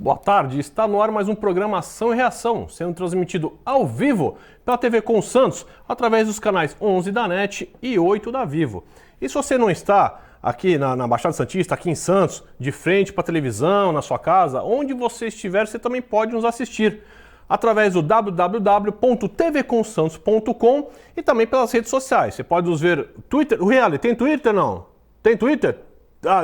Boa tarde, está no ar mais um programa Ação e Reação, sendo transmitido ao vivo pela TV Com Santos, através dos canais 11 da NET e 8 da Vivo. E se você não está aqui na Baixada Santista, aqui em Santos, de frente para a televisão, na sua casa, onde você estiver, você também pode nos assistir através do www.tvcomsantos.com e também pelas redes sociais. Você pode nos ver Twitter. O Reale, tem Twitter não? Tem Twitter?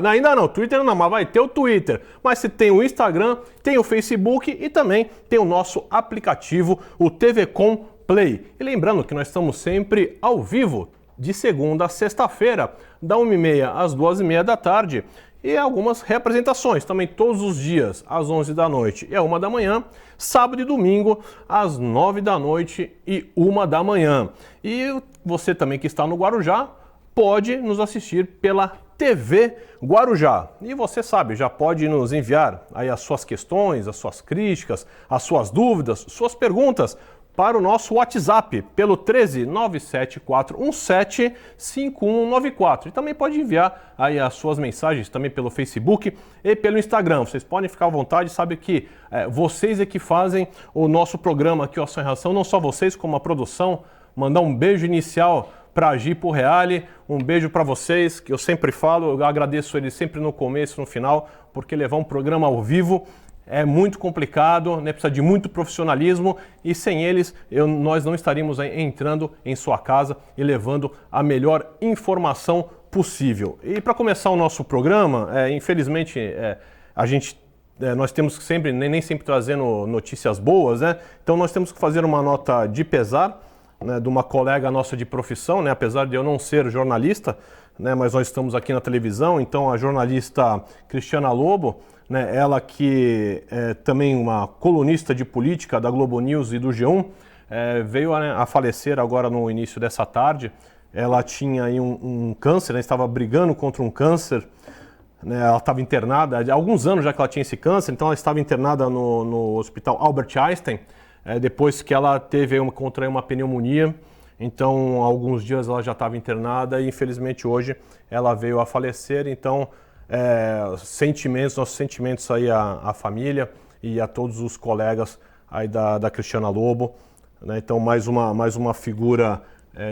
Ainda não, Twitter não, mas vai ter o Twitter. Mas você tem o Instagram, tem o Facebook e também tem o nosso aplicativo, o TV Com Play. E lembrando que nós estamos sempre ao vivo, de segunda a sexta-feira, da 1h30 às 2h30 da tarde. E algumas representações também todos os dias, às 11 da noite e à 1 da manhã, sábado e domingo, às 9 da noite e 1 da manhã. E você também que está no Guarujá, pode nos assistir pela TV Guarujá. E você sabe, já pode nos enviar aí as suas questões, as suas críticas, as suas dúvidas, suas perguntas para o nosso WhatsApp pelo 13974175194. E também pode enviar aí as suas mensagens também pelo Facebook e pelo Instagram. Vocês podem ficar à vontade, sabe que vocês é que fazem o nosso programa aqui, o Ação e Reação, não só vocês, como a produção. Mandar um beijo inicial para a Gipo Reale, um beijo para vocês, que eu sempre falo, eu agradeço eles sempre no começo e no final, porque levar um programa ao vivo é muito complicado, né? Precisa de muito profissionalismo e sem eles nós não estaríamos entrando em sua casa e levando a melhor informação possível. E para começar o nosso programa, infelizmente nós temos que sempre, nem sempre trazendo notícias boas, né? Então nós temos que fazer uma nota de pesar, né, de uma colega nossa de profissão, né, apesar de eu não ser jornalista, né, mas nós estamos aqui na televisão, então a jornalista Cristiana Lobo, né, ela que é também uma colunista de política da Globo News e do G1, veio a falecer agora no início dessa tarde. Ela tinha aí um câncer, né, estava brigando contra um câncer, né, ela estava internada, há alguns anos já que ela tinha esse câncer, então ela estava internada no Hospital Albert Einstein, depois que ela contraiu uma pneumonia. Então, há alguns dias ela já estava internada e, infelizmente, hoje ela veio a falecer. Então, nossos sentimentos aí à família e a todos os colegas aí da Cristiana Lobo, né? Então, mais uma figura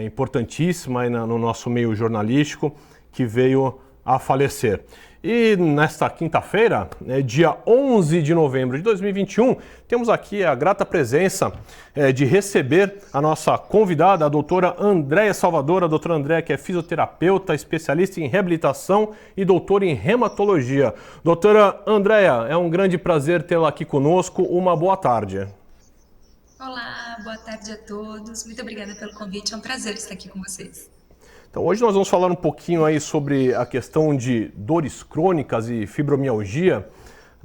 importantíssima aí no nosso meio jornalístico que veio a falecer. E nesta quinta-feira, dia 11 de novembro de 2021, temos aqui a grata presença de receber a nossa convidada, a doutora Andréia Salvador. A doutora Andréia, que é fisioterapeuta, especialista em reabilitação e doutora em reumatologia. Doutora Andréia, é um grande prazer tê-la aqui conosco. Uma boa tarde. Olá, boa tarde a todos. Muito obrigada pelo convite. É um prazer estar aqui com vocês. Então, hoje nós vamos falar um pouquinho aí sobre a questão de dores crônicas e fibromialgia,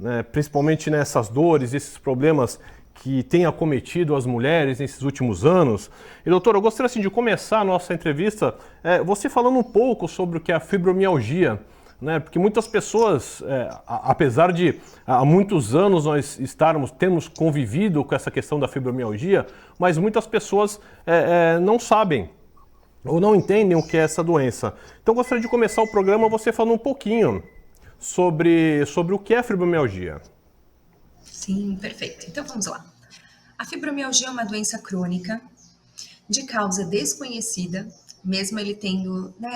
né, principalmente nessas dores, esses problemas que têm acometido as mulheres nesses últimos anos. E, doutora, eu gostaria assim, de começar a nossa entrevista você falando um pouco sobre o que é a fibromialgia, né, porque muitas pessoas, apesar de há muitos anos nós temos convivido com essa questão da fibromialgia, mas muitas pessoas não sabem ou não entendem o que é essa doença. Então gostaria de começar o programa você falando um pouquinho sobre o que é a fibromialgia. Sim, perfeito. Então vamos lá. A fibromialgia é uma doença crônica de causa desconhecida, mesmo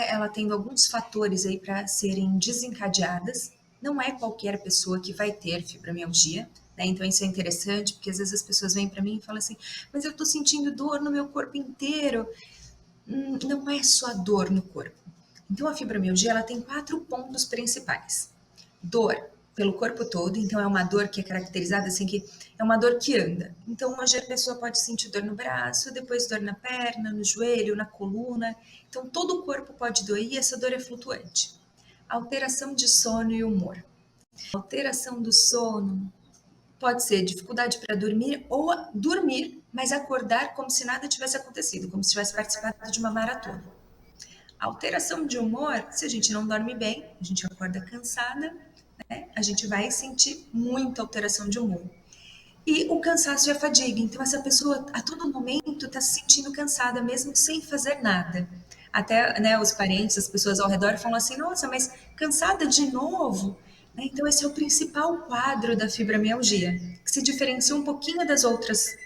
ela tendo alguns fatores aí para serem desencadeadas. Não é qualquer pessoa que vai ter fibromialgia, né? Então isso é interessante, porque às vezes as pessoas vêm para mim e falam assim, mas eu estou sentindo dor no meu corpo inteiro. Não é só dor no corpo. Então a fibromialgia ela tem 4 pontos principais. Dor pelo corpo todo, então é uma dor que é caracterizada assim, que é uma dor que anda. Então hoje a pessoa pode sentir dor no braço, depois dor na perna, no joelho, na coluna. Então todo o corpo pode doer e essa dor é flutuante. Alteração de sono e humor. Alteração do sono pode ser dificuldade para dormir ou dormir, mas acordar como se nada tivesse acontecido, como se tivesse participado de uma maratona. Alteração de humor, se a gente não dorme bem, a gente acorda cansada, né? A gente vai sentir muita alteração de humor. E o cansaço e a fadiga, então essa pessoa a todo momento está se sentindo cansada, mesmo sem fazer nada. Até, né, os parentes, as pessoas ao redor falam assim, nossa, mas cansada de novo? né? Então, esse é o principal quadro da fibromialgia, que se diferencia um pouquinho das outras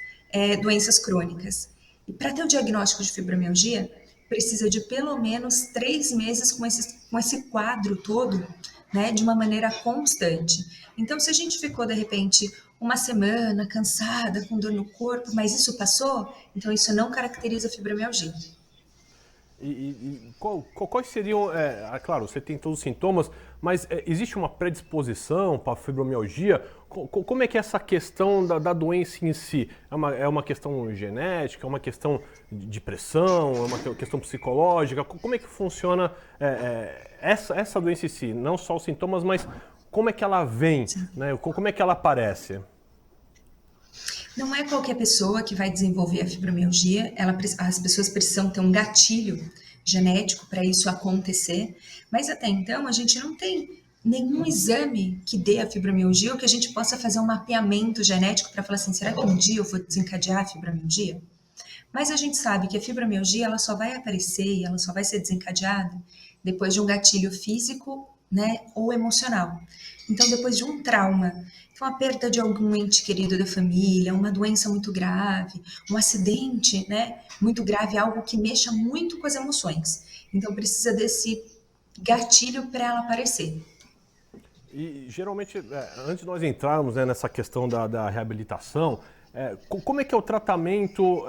doenças crônicas. E para ter o diagnóstico de fibromialgia, precisa de pelo menos 3 meses com esse quadro todo, né, de uma maneira constante. Então, se a gente ficou, de repente, uma semana cansada, com dor no corpo, mas isso passou, então isso não caracteriza fibromialgia. Quais seriam, claro, você tem todos os sintomas, mas existe uma predisposição para a fibromialgia? Como é que é essa questão da doença em si? É uma questão genética, é uma questão de pressão, é uma questão psicológica? Como é que funciona essa doença em si? Não só os sintomas, mas como é que ela vem, né? Como é que ela aparece? Não é qualquer pessoa que vai desenvolver a fibromialgia, as pessoas precisam ter um gatilho genético para isso acontecer, mas até então a gente não tem nenhum exame que dê a fibromialgia ou que a gente possa fazer um mapeamento genético para falar assim, será que um dia eu vou desencadear a fibromialgia? Mas a gente sabe que a fibromialgia ela só vai aparecer e ela só vai ser desencadeada depois de um gatilho físico, né, ou emocional. Então, depois de um trauma, então a perda de algum ente querido da família, uma doença muito grave, um acidente, né, muito grave, algo que mexa muito com as emoções. Então, precisa desse gatilho para ela aparecer. E geralmente, antes de nós entrarmos, né, nessa questão da reabilitação, como é que é o tratamento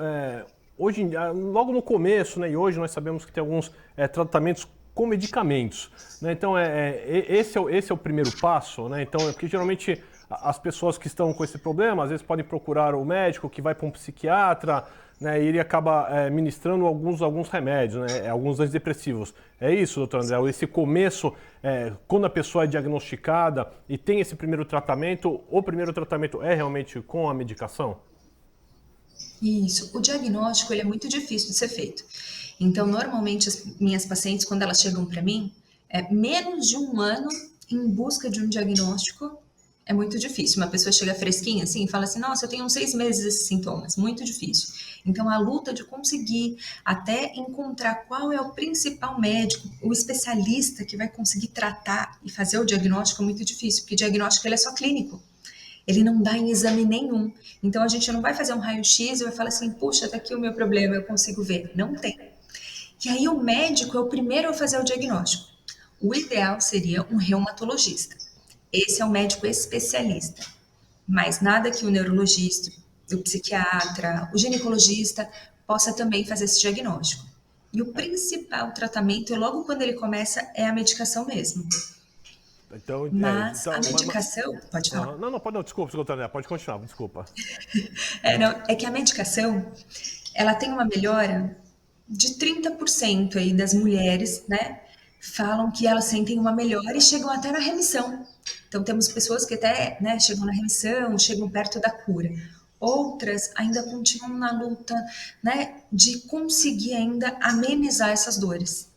hoje, logo no começo, né, e hoje nós sabemos que tem alguns tratamentos com medicamentos, né? Então esse é o primeiro passo, né? Então porque geralmente as pessoas que estão com esse problema às vezes podem procurar o médico que vai para um psiquiatra, né? E ele acaba ministrando alguns remédios, né? Alguns antidepressivos. É isso, doutor André? Esse começo, quando a pessoa é diagnosticada e tem esse primeiro tratamento, o primeiro tratamento é realmente com a medicação? Isso. O diagnóstico ele é muito difícil de ser feito. Então, normalmente, as minhas pacientes, quando elas chegam para mim, menos de um ano em busca de um diagnóstico é muito difícil. Uma pessoa chega fresquinha assim e fala assim: Nossa, eu tenho uns 6 meses esses sintomas. Muito difícil. Então, a luta de conseguir até encontrar qual é o principal médico, o especialista que vai conseguir tratar e fazer o diagnóstico é muito difícil, porque o diagnóstico ele é só clínico. Ele não dá em exame nenhum. Então a gente não vai fazer um raio-x e vai falar assim, puxa, tá aqui o meu problema, eu consigo ver. Não tem. E aí o médico é o primeiro a fazer o diagnóstico. O ideal seria um reumatologista. Esse é o médico especialista. Mas nada que o neurologista, o psiquiatra, o ginecologista possa também fazer esse diagnóstico. E o principal tratamento, logo quando ele começa, é a medicação mesmo. Então, Mas a medicação, pode falar. Não, pode não, desculpa, doutor André, pode continuar, desculpa. Não, é que a medicação, ela tem uma melhora de 30% aí das mulheres, né? Falam que elas sentem uma melhora e chegam até na remissão. Então, temos pessoas que até, né, chegam na remissão, chegam perto da cura. Outras ainda continuam na luta, né, de conseguir ainda amenizar essas dores.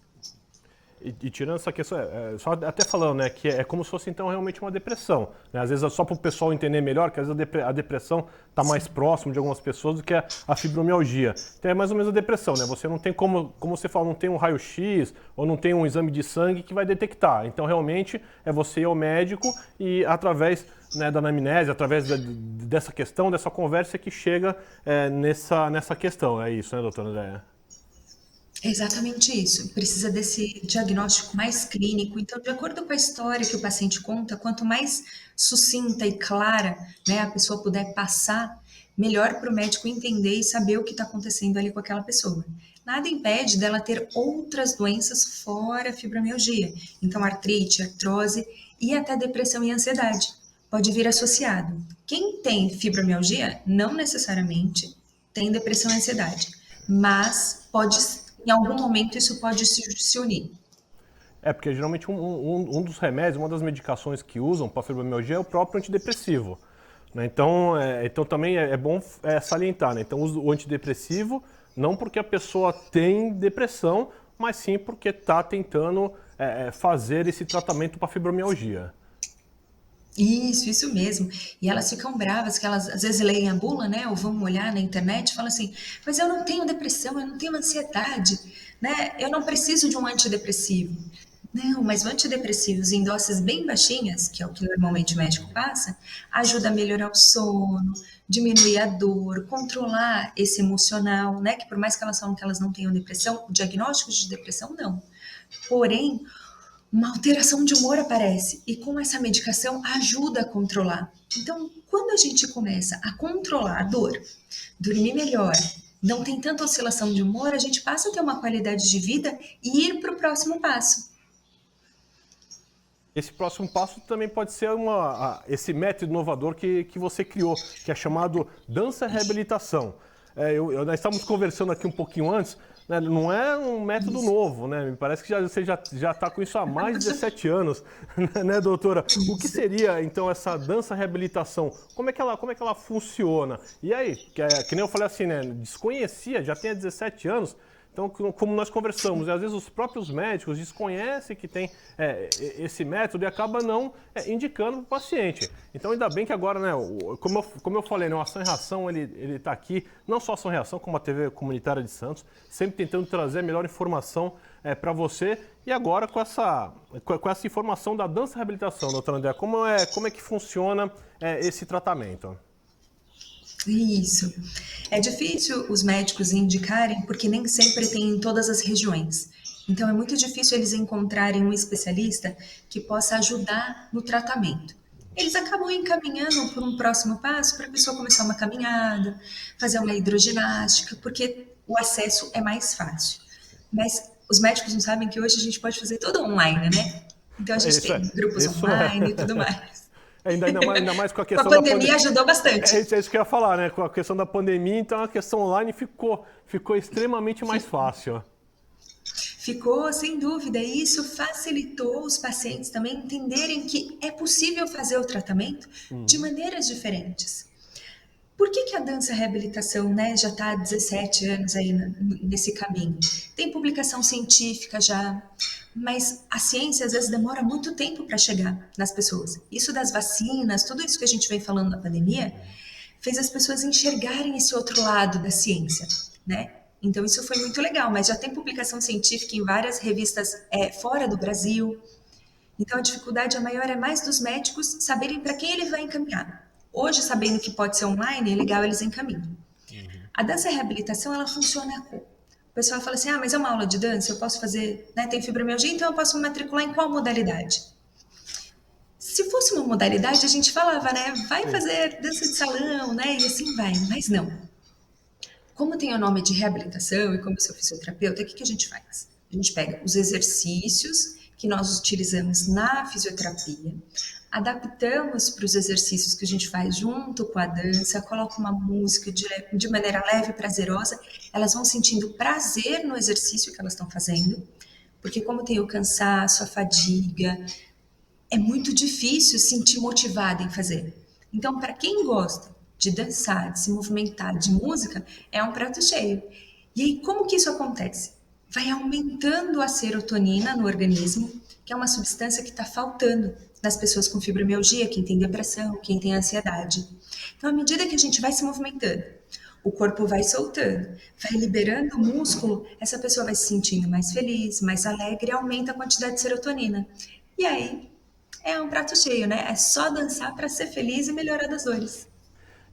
E tirando essa questão, só até falando, né, que é como se fosse então realmente uma depressão, né? Às vezes é só para o pessoal entender melhor que às vezes a depressão está mais próximo de algumas pessoas do que a fibromialgia. Então é mais ou menos a depressão, né? Você não tem como você fala, não tem um raio-x ou não tem um exame de sangue que vai detectar. Então realmente é você ir ao médico e através, né, da anamnese, através dessa questão, dessa conversa que chega nessa questão. É isso, né, doutora Andréa? É exatamente isso. Precisa desse diagnóstico mais clínico. Então, de acordo com a história que o paciente conta, quanto mais sucinta e clara, né, a pessoa puder passar, melhor para o médico entender e saber o que está acontecendo ali com aquela pessoa. Nada impede dela ter outras doenças fora a fibromialgia. Então, artrite, artrose e até depressão e ansiedade. Pode vir associado. Quem tem fibromialgia, não necessariamente tem depressão e ansiedade, mas pode em algum momento isso pode se unir. Porque geralmente um dos remédios, uma das medicações que usam para fibromialgia é o próprio antidepressivo, né? Então também é bom salientar, né? Então usa o antidepressivo não porque a pessoa tem depressão, mas sim porque está tentando fazer esse tratamento para fibromialgia. Isso mesmo. E elas ficam bravas, que elas às vezes leem a bula, né? Ou vão olhar na internet e falam assim, mas eu não tenho depressão, eu não tenho ansiedade, né? Eu não preciso de um antidepressivo. Não, mas o antidepressivos em doses bem baixinhas, que é o que normalmente o médico passa, ajuda a melhorar o sono, diminuir a dor, controlar esse emocional, né? Que por mais que elas falam que elas não tenham depressão, o diagnóstico de depressão não. Porém, uma alteração de humor aparece e com essa medicação ajuda a controlar. Então, quando a gente começa a controlar a dor, dormir melhor, não tem tanta oscilação de humor, a gente passa a ter uma qualidade de vida e ir para o próximo passo. Esse próximo passo também pode ser esse método inovador que você criou, que é chamado dança reabilitação. Nós estávamos conversando aqui um pouquinho antes, né, não é um método novo, né? Me parece que você já está com isso há mais de 17 anos, né, doutora? O que seria, então, essa dança reabilitação? Como é que ela funciona? E aí, que nem eu falei assim, né? Desconhecia, já tem há 17 anos. Então, como nós conversamos, às vezes os próprios médicos desconhecem que tem esse método e acabam não indicando para o paciente. Então, ainda bem que agora, né, como eu falei, né, o Ação e Reação ele está aqui, não só Ação e Reação, como a TV Comunitária de Santos, sempre tentando trazer a melhor informação para você. E agora com essa informação da dança reabilitação, doutora André, como é que funciona esse tratamento? Isso. É difícil os médicos indicarem porque nem sempre tem em todas as regiões. Então é muito difícil eles encontrarem um especialista que possa ajudar no tratamento. Eles acabam encaminhando por um próximo passo para a pessoa começar uma caminhada, fazer uma hidroginástica, porque o acesso é mais fácil. Mas os médicos não sabem que hoje a gente pode fazer tudo online, né? Então a gente Isso tem grupos isso é. online e tudo mais. Ainda mais com a Com a questão da pandemia pandemia. ajudou bastante. É isso que eu ia falar, né? Com a questão da pandemia, então a questão online ficou extremamente mais fácil. Ficou, sem dúvida, e isso facilitou os pacientes também entenderem que é possível fazer o tratamento de maneiras diferentes. Por que a dança reabilitação, né, já está há 17 anos aí nesse caminho? Tem publicação científica já, mas a ciência às vezes demora muito tempo para chegar nas pessoas. Isso das vacinas, tudo isso que a gente vem falando na pandemia, fez as pessoas enxergarem esse outro lado da ciência, né? Então isso foi muito legal, mas já tem publicação científica em várias revistas fora do Brasil. Então a dificuldade maior é mais dos médicos saberem para quem ele vai encaminhar. Hoje, sabendo que pode ser online, é legal eles encaminham. A dança reabilitação, ela funciona como? O pessoal fala assim, mas é uma aula de dança, eu posso fazer, né, tem fibromialgia, então eu posso me matricular em qual modalidade? Se fosse uma modalidade, a gente falava, né, vai fazer dança de salão, né, e assim vai, mas não. Como tem o nome de reabilitação e como eu sou fisioterapeuta, o que a gente faz? A gente pega os exercícios que nós utilizamos na fisioterapia, adaptamos para os exercícios que a gente faz junto com a dança, coloca uma música de maneira leve e prazerosa, elas vão sentindo prazer no exercício que elas estão fazendo, porque como tem o cansaço, a fadiga, é muito difícil sentir motivada em fazer. Então, para quem gosta de dançar, de se movimentar, de música, é um prato cheio. E aí, como que isso acontece? Vai aumentando a serotonina no organismo, que é uma substância que está faltando nas pessoas com fibromialgia, quem tem depressão, quem tem ansiedade. Então, à medida que a gente vai se movimentando, o corpo vai soltando, vai liberando o músculo, essa pessoa vai se sentindo mais feliz, mais alegre e aumenta a quantidade de serotonina. E aí, é um prato cheio, né? É só dançar para ser feliz e melhorar das dores.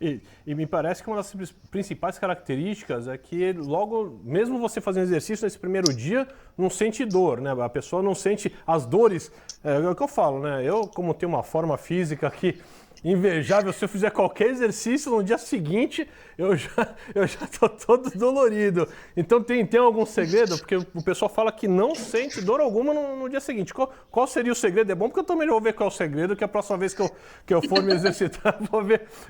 E me parece que uma das principais características é que logo, mesmo você fazendo exercício nesse primeiro dia, não sente dor, né? A pessoa não sente as dores. É o que eu falo, né? Eu, como tenho uma forma física aqui invejável, se eu fizer qualquer exercício no dia seguinte, eu já tô todo dolorido. Então tem algum segredo? Porque o pessoal fala que não sente dor alguma no dia seguinte. Qual seria o segredo? É bom porque eu também vou ver qual é o segredo, que a próxima vez que eu for me exercitar,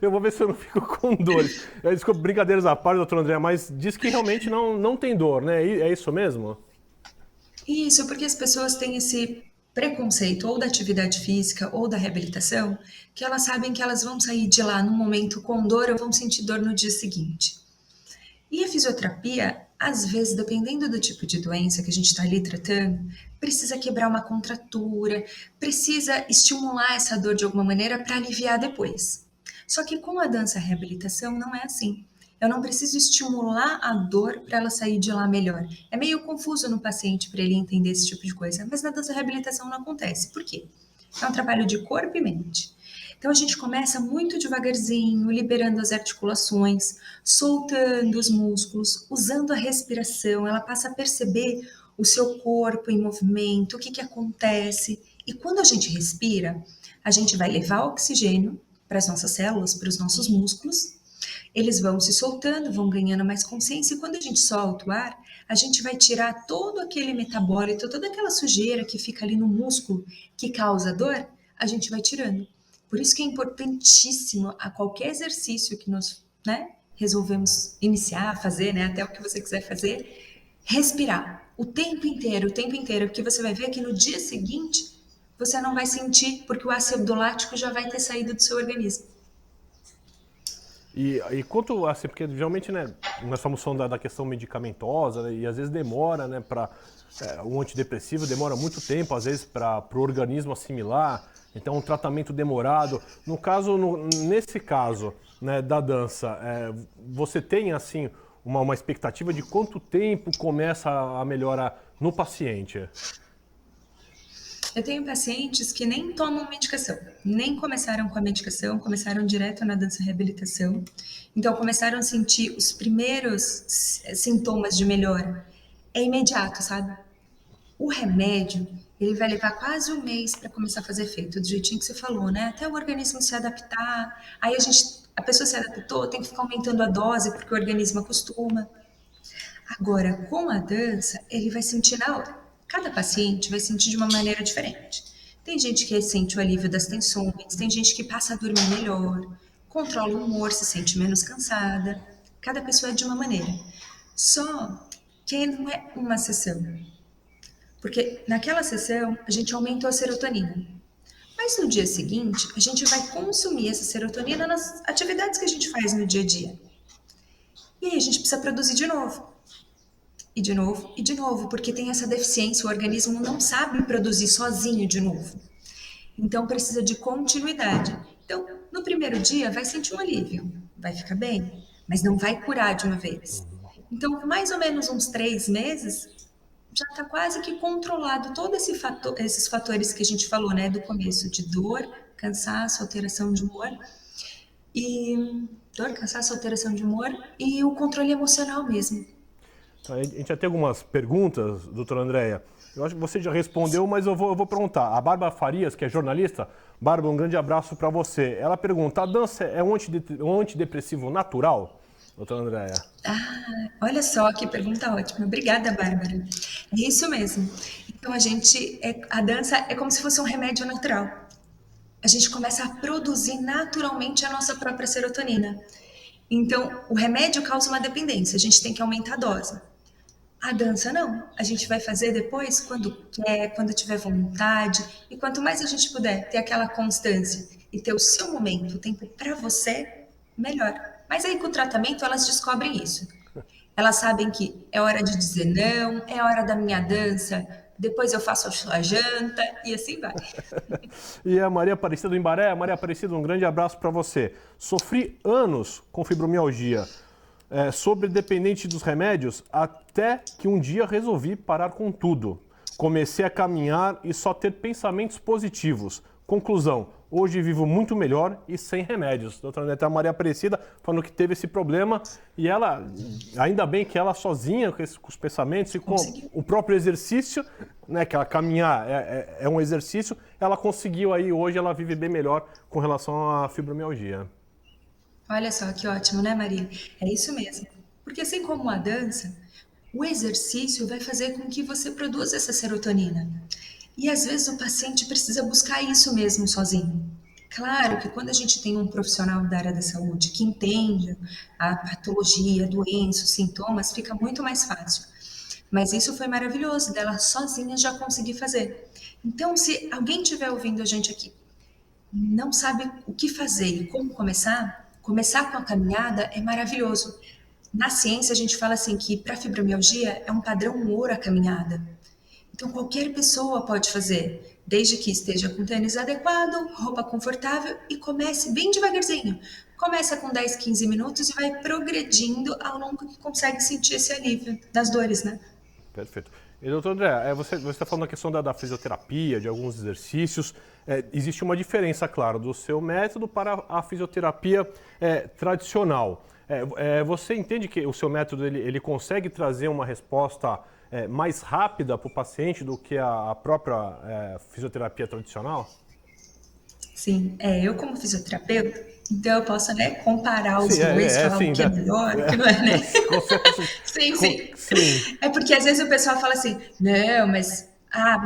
eu vou ver se eu não fico com dores. Desculpa, brincadeiras à parte, doutor André, mas diz que realmente não tem dor, né? É isso mesmo? Isso, porque as pessoas têm esse preconceito ou da atividade física ou da reabilitação, que elas sabem que elas vão sair de lá num momento com dor ou vão sentir dor no dia seguinte. E a fisioterapia, às vezes, dependendo do tipo de doença que a gente está ali tratando, precisa quebrar uma contratura, precisa estimular essa dor de alguma maneira para aliviar depois. Só que com a dança reabilitação não é assim. Eu não preciso estimular a dor para ela sair de lá melhor. É meio confuso no paciente para ele entender esse tipo de coisa, mas na dança reabilitação não acontece. Por quê? É um trabalho de corpo e mente. Então a gente começa muito devagarzinho, liberando as articulações, soltando os músculos, usando a respiração. Ela passa a perceber o seu corpo em movimento, o que que acontece. E quando a gente respira, a gente vai levar oxigênio para as nossas células, para os nossos músculos. Eles vão se soltando, vão ganhando mais consciência, e quando a gente solta o ar, a gente vai tirar todo aquele metabólito, toda aquela sujeira que fica ali no músculo que causa dor, a gente vai tirando. Por isso que é importantíssimo a qualquer exercício que nós, né, resolvemos iniciar, fazer, né, até o que você quiser fazer, respirar o tempo inteiro, porque você vai ver que no dia seguinte você não vai sentir, porque o ácido lático já vai ter saído do seu organismo. E quanto, assim, porque geralmente, né, nós estamos falando da questão medicamentosa, né, e às vezes demora, né, para um antidepressivo demora muito tempo, às vezes, para o organismo assimilar, então um tratamento demorado. No caso, nesse caso, né, da dança, você tem, assim, uma expectativa de quanto tempo começa a melhorar no paciente? Eu tenho pacientes que nem tomam medicação, nem começaram com a medicação, começaram direto na dança reabilitação. Então, começaram a sentir os primeiros sintomas de melhora. É imediato, sabe? O remédio, ele vai levar quase um mês para começar a fazer efeito, do jeitinho que você falou, né? Até o organismo se adaptar. Aí a pessoa se adaptou, tem que ficar aumentando a dose porque o organismo acostuma. Agora, com a dança, ele vai sentir na hora. Cada paciente vai sentir de uma maneira diferente. Tem gente que sente o alívio das tensões, tem gente que passa a dormir melhor, controla o humor, se sente menos cansada. Cada pessoa é de uma maneira. Só que não é uma sessão. Porque naquela sessão a gente aumentou a serotonina. Mas no dia seguinte, a gente vai consumir essa serotonina nas atividades que a gente faz no dia a dia. E aí a gente precisa produzir de novo. E de novo, e de novo, porque tem essa deficiência, o organismo não sabe produzir sozinho de novo. Então precisa de continuidade. Então, no primeiro dia vai sentir um alívio, vai ficar bem, mas não vai curar de uma vez. Então, mais ou menos uns 3 meses, já está quase que controlado todos esses fatores que a gente falou, né, do começo, de dor, cansaço, alteração de humor, e dor, cansaço, alteração de humor, e o controle emocional mesmo. A gente já tem algumas perguntas, doutora Andréia. Eu acho que você já respondeu, mas eu vou perguntar. A Bárbara Farias, que é jornalista, Bárbara, um grande abraço para você. Ela pergunta, a dança é um antidepressivo natural, doutora Andréia? Olha só que pergunta ótima. Obrigada, Bárbara. É isso mesmo. Então a dança é como se fosse um remédio natural. A gente começa a produzir naturalmente a nossa própria serotonina. Então, o remédio causa uma dependência, a gente tem que aumentar a dose. A dança não. A gente vai fazer depois quando quer, quando tiver vontade. E quanto mais a gente puder ter aquela constância e ter o seu momento, o tempo para você, melhor. Mas aí com o tratamento elas descobrem isso. Elas sabem que é hora de dizer não, é hora da minha dança, depois eu faço a sua janta e assim vai. E a Maria Aparecida do Imbaré, Maria Aparecida, um grande abraço para você. Sofri anos com fibromialgia, sobre dependente dos remédios, até que um dia resolvi parar com tudo. Comecei a caminhar e só ter pensamentos positivos. Conclusão, hoje vivo muito melhor e sem remédios. Doutora Neta Maria Aparecida falando que teve esse problema e ela, ainda bem que ela sozinha com os pensamentos e com o próprio exercício, né, que ela caminhar é um exercício, ela conseguiu aí, hoje ela vive bem melhor com relação à fibromialgia. Olha só que ótimo, né, Maria? É isso mesmo. Porque assim como a dança, o exercício vai fazer com que você produza essa serotonina. E às vezes o paciente precisa buscar isso mesmo sozinho. Claro que quando a gente tem um profissional da área da saúde que entende a patologia, a doença, os sintomas, fica muito mais fácil. Mas isso foi maravilhoso, dela sozinha já conseguir fazer. Então, se alguém estiver ouvindo a gente aqui, não sabe o que fazer e como começar, começar com a caminhada é maravilhoso. Na ciência, a gente fala assim que para fibromialgia é um padrão ouro a caminhada. Então, qualquer pessoa pode fazer, desde que esteja com tênis adequado, roupa confortável e comece bem devagarzinho. Começa com 10, 15 minutos e vai progredindo ao longo que consegue sentir esse alívio das dores, né? Perfeito. E, doutor André, você está falando da questão da fisioterapia, de alguns exercícios. Existe uma diferença, claro, do seu método para a fisioterapia tradicional. Você entende que o seu método ele consegue trazer uma resposta mais rápida para o paciente do que a própria fisioterapia tradicional? Sim, eu como fisioterapeuta, então eu posso, né, comparar os Sim, dois, falar sim, o que é melhor, o que não é, né? com certeza. Sim, sim. Sim. É porque às vezes o pessoal fala assim, não, mas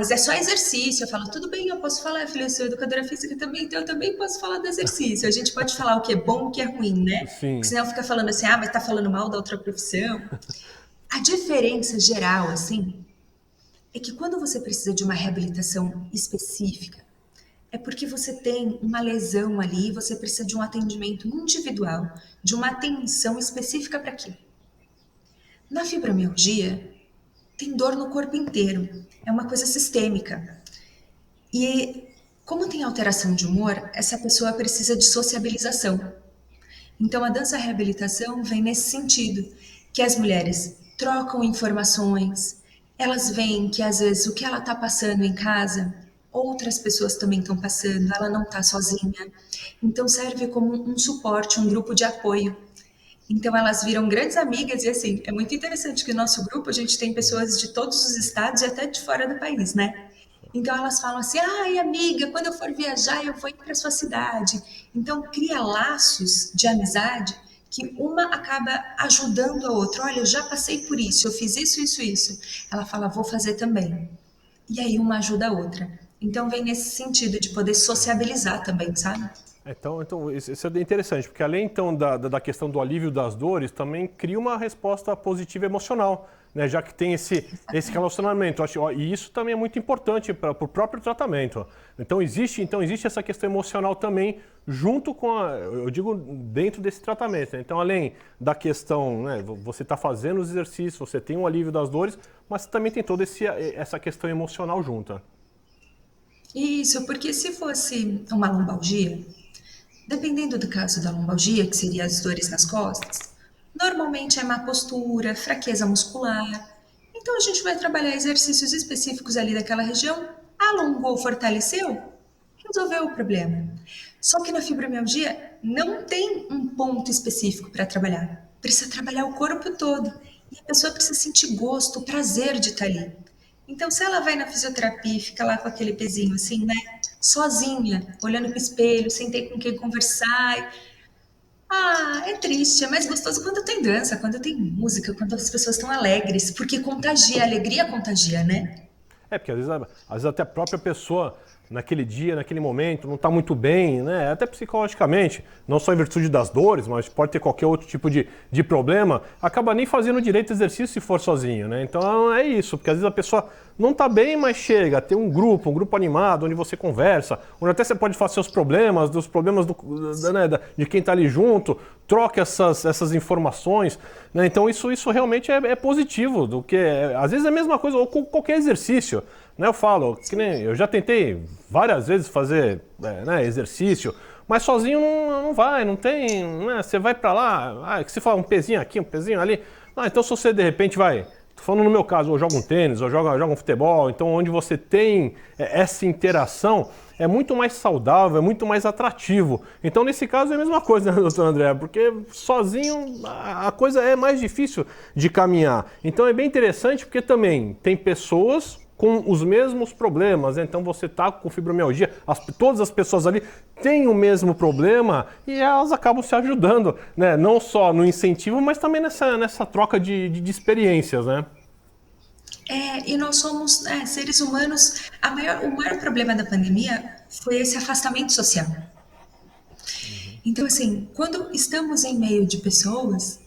é só exercício. Eu falo, tudo bem, eu posso falar, filha, eu sou educadora física também, então eu também posso falar do exercício. A gente pode falar o que é bom e o que é ruim, né? Porque Sim. senão fica falando assim, mas tá falando mal da outra profissão. A diferença geral, assim, é que quando você precisa de uma reabilitação específica, é porque você tem uma lesão ali, você precisa de um atendimento individual, de uma atenção específica para aquilo. Na fibromialgia, tem dor no corpo inteiro, é uma coisa sistêmica. E como tem alteração de humor, essa pessoa precisa de sociabilização. Então a dança reabilitação vem nesse sentido, que as mulheres trocam informações, elas veem que às vezes o que ela está passando em casa, outras pessoas também estão passando, ela não está sozinha. Então serve como um suporte, um grupo de apoio. Então elas viram grandes amigas e assim, é muito interessante que no nosso grupo a gente tem pessoas de todos os estados e até de fora do país, né? Então elas falam assim, ai amiga, quando eu for viajar eu vou ir para sua cidade. Então cria laços de amizade que uma acaba ajudando a outra. Olha, eu já passei por isso, eu fiz isso, isso, isso. Ela fala, vou fazer também. E aí uma ajuda a outra. Então vem nesse sentido de poder sociabilizar também, sabe? Então isso é interessante, porque além então da questão do alívio das dores, também cria uma resposta positiva emocional, né? Já que tem esse relacionamento. E isso também é muito importante para o próprio tratamento. Então existe essa questão emocional também junto com eu digo, dentro desse tratamento, né? Então além da questão, né, você está fazendo os exercícios, você tem um alívio das dores, mas também tem toda essa questão emocional junta. Isso, porque se fosse uma lombalgia, dependendo do caso da lombalgia, que seria as dores nas costas, normalmente é má postura, fraqueza muscular. Então a gente vai trabalhar exercícios específicos ali daquela região, alongou, fortaleceu, resolveu o problema. Só que na fibromialgia não tem um ponto específico para trabalhar. Precisa trabalhar o corpo todo. E a pessoa precisa sentir gosto, prazer de estar ali. Então, se ela vai na fisioterapia e fica lá com aquele pezinho assim, né? Sozinha, olhando pro espelho, sem ter com quem conversar. É triste, é mais gostoso quando tem dança, quando tem música, quando as pessoas estão alegres, porque contagia, a alegria contagia, né? Porque às vezes até a própria pessoa, naquele dia, naquele momento, não está muito bem, né? Até psicologicamente, não só em virtude das dores, mas pode ter qualquer outro tipo de problema, acaba nem fazendo direito exercício se for sozinho, né? Então é isso, porque às vezes a pessoa não está bem, mas chega, tem um grupo animado, onde você conversa, onde até você pode falar seus problemas, dos problemas de quem está ali junto, troca essas informações, né? Então isso realmente é positivo, do que às vezes é a mesma coisa, ou com qualquer exercício, né? Eu falo, que nem eu já tentei várias vezes fazer exercício, mas sozinho não vai, não tem, né? Você vai para lá, que você fala um pezinho aqui, um pezinho ali, então se você de repente vai, tô falando no meu caso, ou joga um tênis, ou joga um futebol, então onde você tem essa interação, é muito mais saudável, é muito mais atrativo. Então, nesse caso, é a mesma coisa, né, doutor André? Porque sozinho a coisa é mais difícil de caminhar. Então, é bem interessante porque também tem pessoas com os mesmos problemas. Então, você está com fibromialgia, todas as pessoas ali têm o mesmo problema e elas acabam se ajudando, né? Não só no incentivo, mas também nessa troca de experiências, né? E nós somos seres humanos. O maior problema da pandemia foi esse afastamento social. Então, assim, quando estamos em meio de pessoas,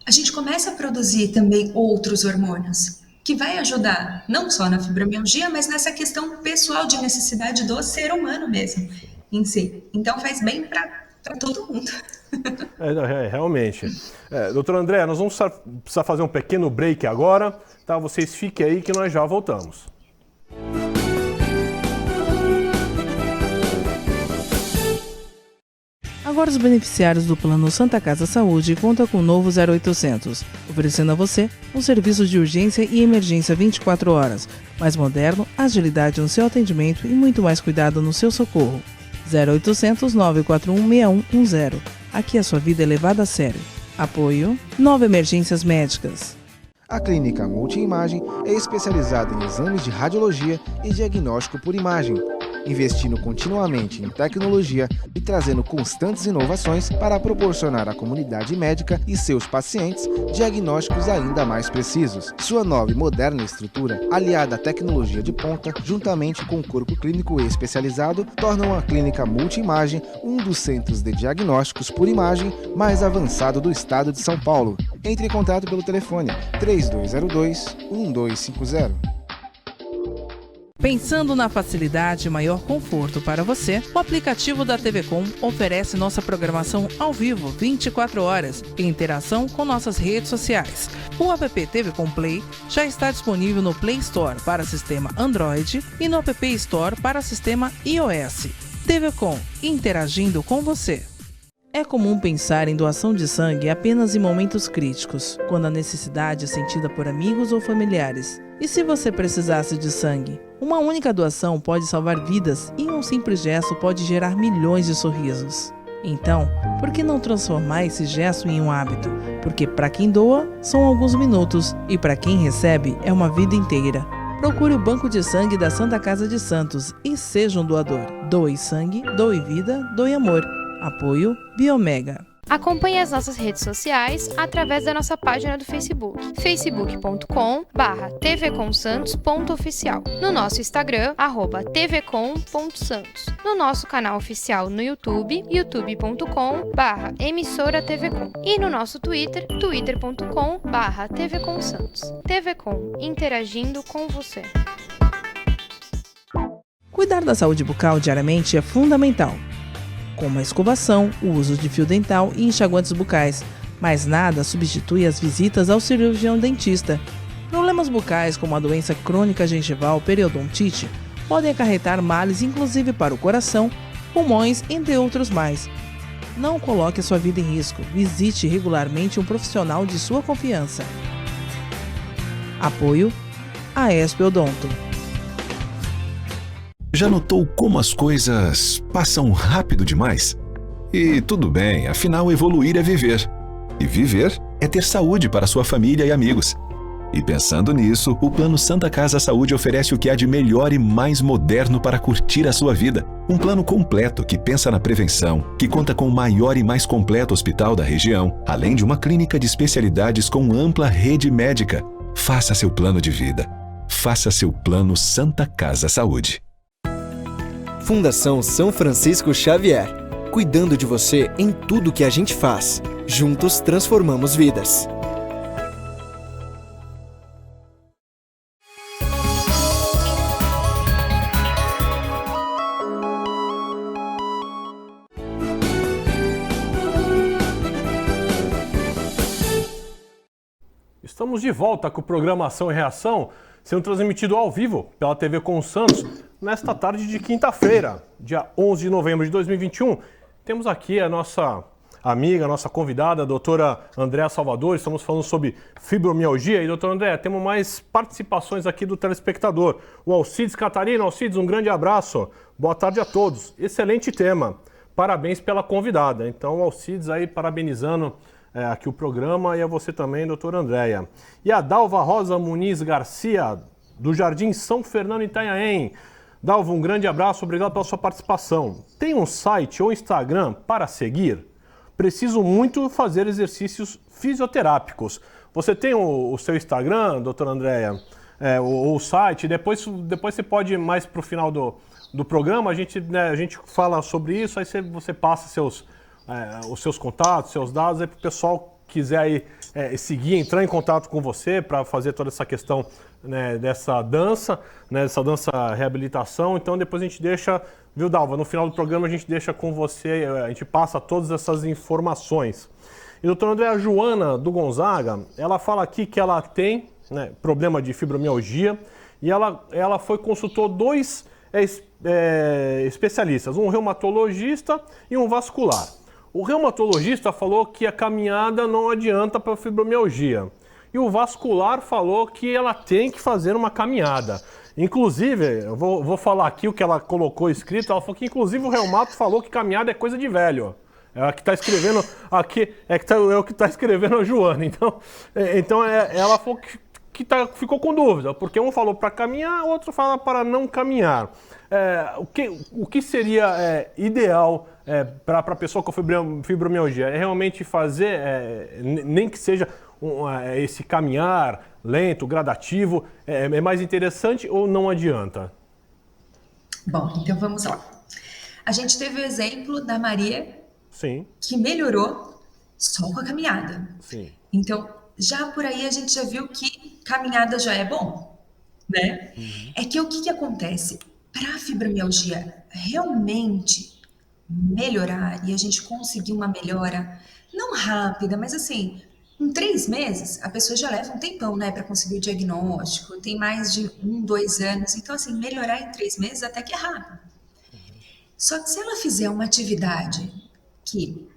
a gente começa a produzir também outros hormônios, que vai ajudar não só na fibromialgia, mas nessa questão pessoal de necessidade do ser humano mesmo, em si. Então, faz bem para todo mundo. Realmente. Doutor André, nós vamos precisar fazer um pequeno break agora, tá? Vocês fiquem aí que nós já voltamos. Agora os beneficiários do Plano Santa Casa Saúde contam com o novo 0800, oferecendo a você um serviço de urgência e emergência 24 horas, mais moderno, agilidade no seu atendimento e muito mais cuidado no seu socorro. 0800 941 6110. Aqui a sua vida é levada a sério. Apoio 9 Emergências Médicas. A Clínica Multiimagem é especializada em exames de radiologia e diagnóstico por imagem, investindo continuamente em tecnologia e trazendo constantes inovações para proporcionar à comunidade médica e seus pacientes diagnósticos ainda mais precisos. Sua nova e moderna estrutura, aliada à tecnologia de ponta, juntamente com o corpo clínico especializado, tornam a Clínica Multiimagem um dos centros de diagnósticos por imagem mais avançado do estado de São Paulo. Entre em contato pelo telefone 3202-1250. Pensando na facilidade e maior conforto para você, o aplicativo da TV Com oferece nossa programação ao vivo 24 horas em interação com nossas redes sociais. O app TV Com Play já está disponível no Play Store para sistema Android e no App Store para sistema iOS. TV Com, interagindo com você. É comum pensar em doação de sangue apenas em momentos críticos, quando a necessidade é sentida por amigos ou familiares. E se você precisasse de sangue? Uma única doação pode salvar vidas e um simples gesto pode gerar milhões de sorrisos. Então, por que não transformar esse gesto em um hábito? Porque para quem doa, são alguns minutos e para quem recebe, é uma vida inteira. Procure o Banco de Sangue da Santa Casa de Santos e seja um doador. Doe sangue, doe vida, doe amor. Apoio Biomega. Acompanhe as nossas redes sociais através da nossa página do Facebook, facebook.com/tvcomsantos.oficial, no nosso Instagram, @tvcom.santos, no nosso canal oficial no YouTube, youtube.com/emissora-tvcom e no nosso Twitter, twitter.com/tvcomsantos. TV Com, interagindo com você. Cuidar da saúde bucal diariamente é fundamental, como a escovação, o uso de fio dental e enxaguantes bucais, mas nada substitui as visitas ao cirurgião dentista. Problemas bucais como a doença crônica gengival periodontite podem acarretar males inclusive para o coração, pulmões, entre outros mais. Não coloque a sua vida em risco, visite regularmente um profissional de sua confiança. Apoio Aesp Odonto. Já notou como as coisas passam rápido demais? E tudo bem, afinal evoluir é viver. E viver é ter saúde para sua família e amigos. E pensando nisso, o Plano Santa Casa Saúde oferece o que há de melhor e mais moderno para curtir a sua vida. Um plano completo que pensa na prevenção, que conta com o maior e mais completo hospital da região, além de uma clínica de especialidades com ampla rede médica. Faça seu plano de vida. Faça seu Plano Santa Casa Saúde. Fundação São Francisco Xavier, cuidando de você em tudo que a gente faz. Juntos transformamos vidas. Estamos de volta com o programa Ação e Reação, sendo transmitido ao vivo pela TV Com Santos, nesta tarde de quinta-feira, dia 11 de novembro de 2021. Temos aqui a nossa amiga, a nossa convidada, a doutora Andréa Salvador. Estamos falando sobre fibromialgia. E, doutora Andréa, temos mais participações aqui do telespectador. O Alcides Catarina. Alcides, um grande abraço. Boa tarde a todos. Excelente tema. Parabéns pela convidada. Então, o Alcides aí parabenizando aqui o programa e a você também, doutora Andréa. E a Dalva Rosa Muniz Garcia, do Jardim São Fernando, Itanhaém. Dalva, um grande abraço, obrigado pela sua participação. Tem um site ou Instagram para seguir? Preciso muito fazer exercícios fisioterápicos. Você tem o seu Instagram, doutora Andréa, o site? Depois você pode, mais para o final do programa, a gente fala sobre isso, aí você passa os seus contatos, seus dados, aí para o pessoal quiser aí, seguir, entrar em contato com você para fazer toda essa questão, né, dessa dança reabilitação. Então depois a gente deixa, viu, Dalva, no final do programa a gente deixa com você, a gente passa todas essas informações. E a doutora Andréa Joana do Gonzaga, ela fala aqui que ela tem, né, problema de fibromialgia e ela consultou dois especialistas, um reumatologista e um vascular. O reumatologista falou que a caminhada não adianta para fibromialgia. E o vascular falou que ela tem que fazer uma caminhada. Inclusive, eu vou falar aqui o que ela colocou escrito, ela falou que inclusive o reumato falou que caminhada é coisa de velho. É o que está escrevendo aqui, é o que está escrevendo a Joana. Então ela falou ficou com dúvida, porque um falou para caminhar, o outro fala para não caminhar. O que seria ideal para a pessoa com fibromialgia? É realmente fazer, nem que seja esse caminhar lento, gradativo, é mais interessante ou não adianta? Bom, então vamos lá. A gente teve o exemplo da Maria, sim, que melhorou só com a caminhada. Sim. Então, já por aí a gente já viu que caminhada já é bom, né? É que o que acontece? Para a fibromialgia realmente melhorar e a gente conseguir uma melhora, não rápida, mas assim, em 3 meses, a pessoa já leva um tempão, né, para conseguir o diagnóstico, tem mais de 1, 2 anos, então assim, melhorar em 3 meses até que é rápido. Só que se ela fizer uma atividade que